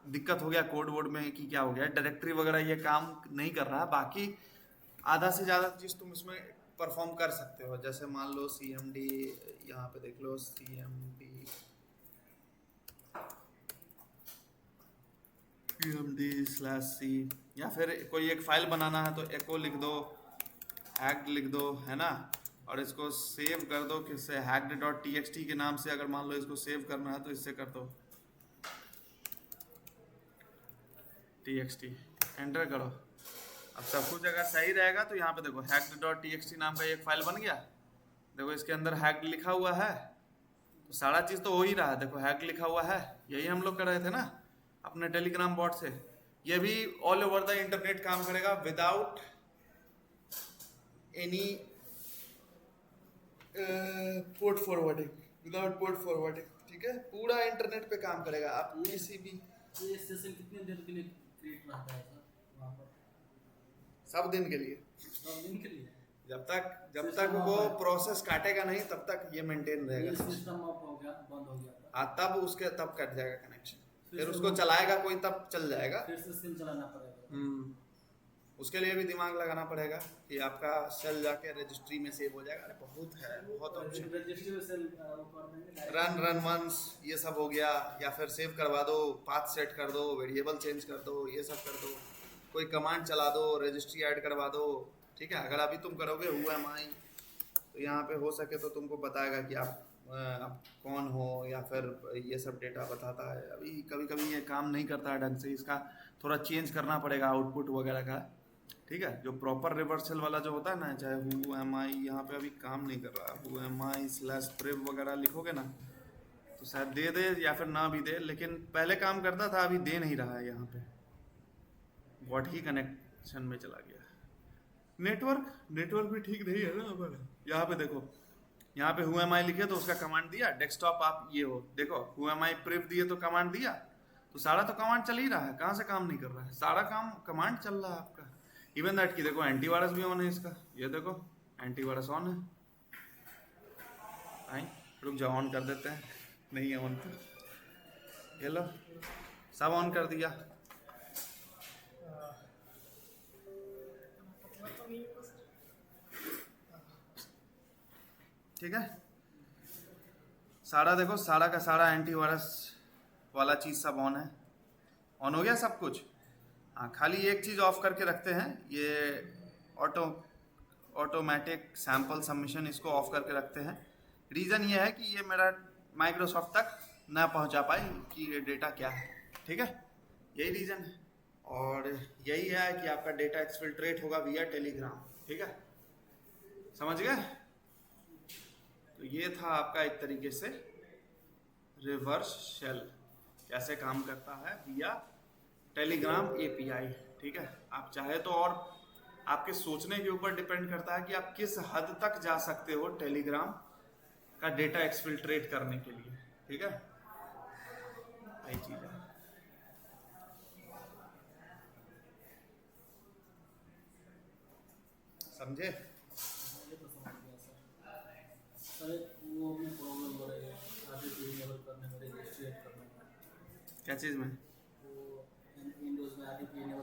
दिक्कत हो गया कोड वोड में कि क्या हो गया, डायरेक्टरी वगैरह ये काम नहीं कर रहा है। बाकी आधा से ज़्यादा चीज़ तुम इसमें परफॉर्म कर सकते हो। जैसे मान लो CMD, यहाँ पे देख लो CMD/C, या फिर कोई एक फाइल बनाना है तो echo लिख दो, hacked लिख दो, है ना। और इसको सेव कर दो किससे, hacked.txt के नाम से। अगर मान लो इसको सेव करना है तो इससे कर दो txt, एंटर करो। अब सब कुछ अगर सही रहेगा तो यहाँ पे देखो hacked.txt नाम का एक फाइल बन गया। देखो इसके अंदर hacked लिखा हुआ है, तो सारा चीज़ तो हो ही रहा है। देखो hacked लिखा हुआ है, यही हम लोग कर रहे थे ना अपने टेलीग्राम बॉट से। ये भी ऑल ओवर द इंटरनेट काम करेगा विदाउट एनी पोर्ट फॉरवर्डिंग, ठीक है। पूरा इंटरनेट पे काम करेगा। आप किसी भी ये सेशन कितने देर के लिए क्रिएट रहता है सर वहाँ पर? सब दिन के लिए, सब दिन के लिए? जब तक वो प्रोसेस काटेगा नहीं तब तक ये मेंटेन ये रहेगा। सिस्टम ऑफ हो गया, बंद हो गया था। हाँ, तब कट जाएगा कनेक्शन, फिर उसको चलाएगा कोई तब चल जाएगा। फिर से सिम चलाना पड़ेगा। उसके लिए भी दिमाग लगाना पड़ेगा कि आपका सेल जाके रजिस्ट्री में सेव हो जाएगा। अरे बहुत है, बहुत ऑप्शन। रजिस्ट्री में सेल कर देंगे, रन वंस ये सब हो गया, या फिर सेव करवा दो, पाथ सेट कर दो, वेरिएबल चेंज कर दो, ये सब कर दो, कोई कमांड चला दो, रजिस्ट्री ऐड करवा दो, ठीक है। अगर अभी तुम करोगे whoami तो यहाँ पे हो सके तो तुमको बताएगा कि आप कौन हो, या फिर ये सब डेटा बताता है। अभी कभी कभी ये काम नहीं करता है ढंग से, इसका थोड़ा चेंज करना पड़ेगा आउटपुट वगैरह का, ठीक है। जो प्रॉपर रिवर्सल वाला जो होता है ना, चाहे whoami यहाँ पे अभी काम नहीं कर रहा, whoami/priv वगैरह लिखोगे ना तो शायद दे दे या फिर ना भी दे, लेकिन पहले काम करता था, अभी दे नहीं रहा है। यहाँ पे बॉट ही कनेक्शन में चला गया। नेटवर्क भी ठीक नहीं है ना हमारा। यहाँ पे देखो, यहाँ पे whoami लिखे तो उसका कमांड दिया, डेस्कटॉप आप ये हो देखो whoami priv दिए तो कमांड दिया, तो सारा तो कमांड चल ही रहा है। कहाँ से काम नहीं कर रहा है, सारा काम कमांड चल रहा है आपका। इवन दैट की देखो एंटीवायरस भी ऑन है इसका, ये देखो एंटीवायरस ऑन है। आई रुक जाओ, ऑन कर देते हैं, नहीं है ऑन तो ये लो सब ऑन कर दिया। ठीक है, सारा देखो, सारा का सारा एंटीवायरस वाला चीज़ सब ऑन है, ऑन हो गया सब कुछ। हाँ, खाली एक चीज़ ऑफ करके रखते हैं, ये ऑटोमेटिक सैम्पल सबमिशन, इसको ऑफ करके रखते हैं। रीज़न ये है कि ये मेरा माइक्रोसॉफ्ट तक ना पहुंचा पाए कि ये डेटा क्या है, ठीक है, यही रीज़न है। और यही है कि आपका डेटा एक्सफिल्ट्रेट होगा विया टेलीग्राम, ठीक है, समझ गए। तो ये था आपका एक तरीके से रिवर्स शेल कैसे काम करता है विया टेलीग्राम एपीआई, ठीक है। आप चाहे तो और आपके सोचने के ऊपर डिपेंड करता है कि आप किस हद तक जा सकते हो टेलीग्राम का डेटा एक्सफिल्ट्रेट करने के लिए, ठीक है, यही चीज़ है। समझे? ये तो समझ गया सर। सर वो में प्रॉब्लम हो रही है RDP इनेबल करने में, रजिस्ट्रेट करने में। क्या चीज़ में? वो विंडोज़ में RDP इनेबल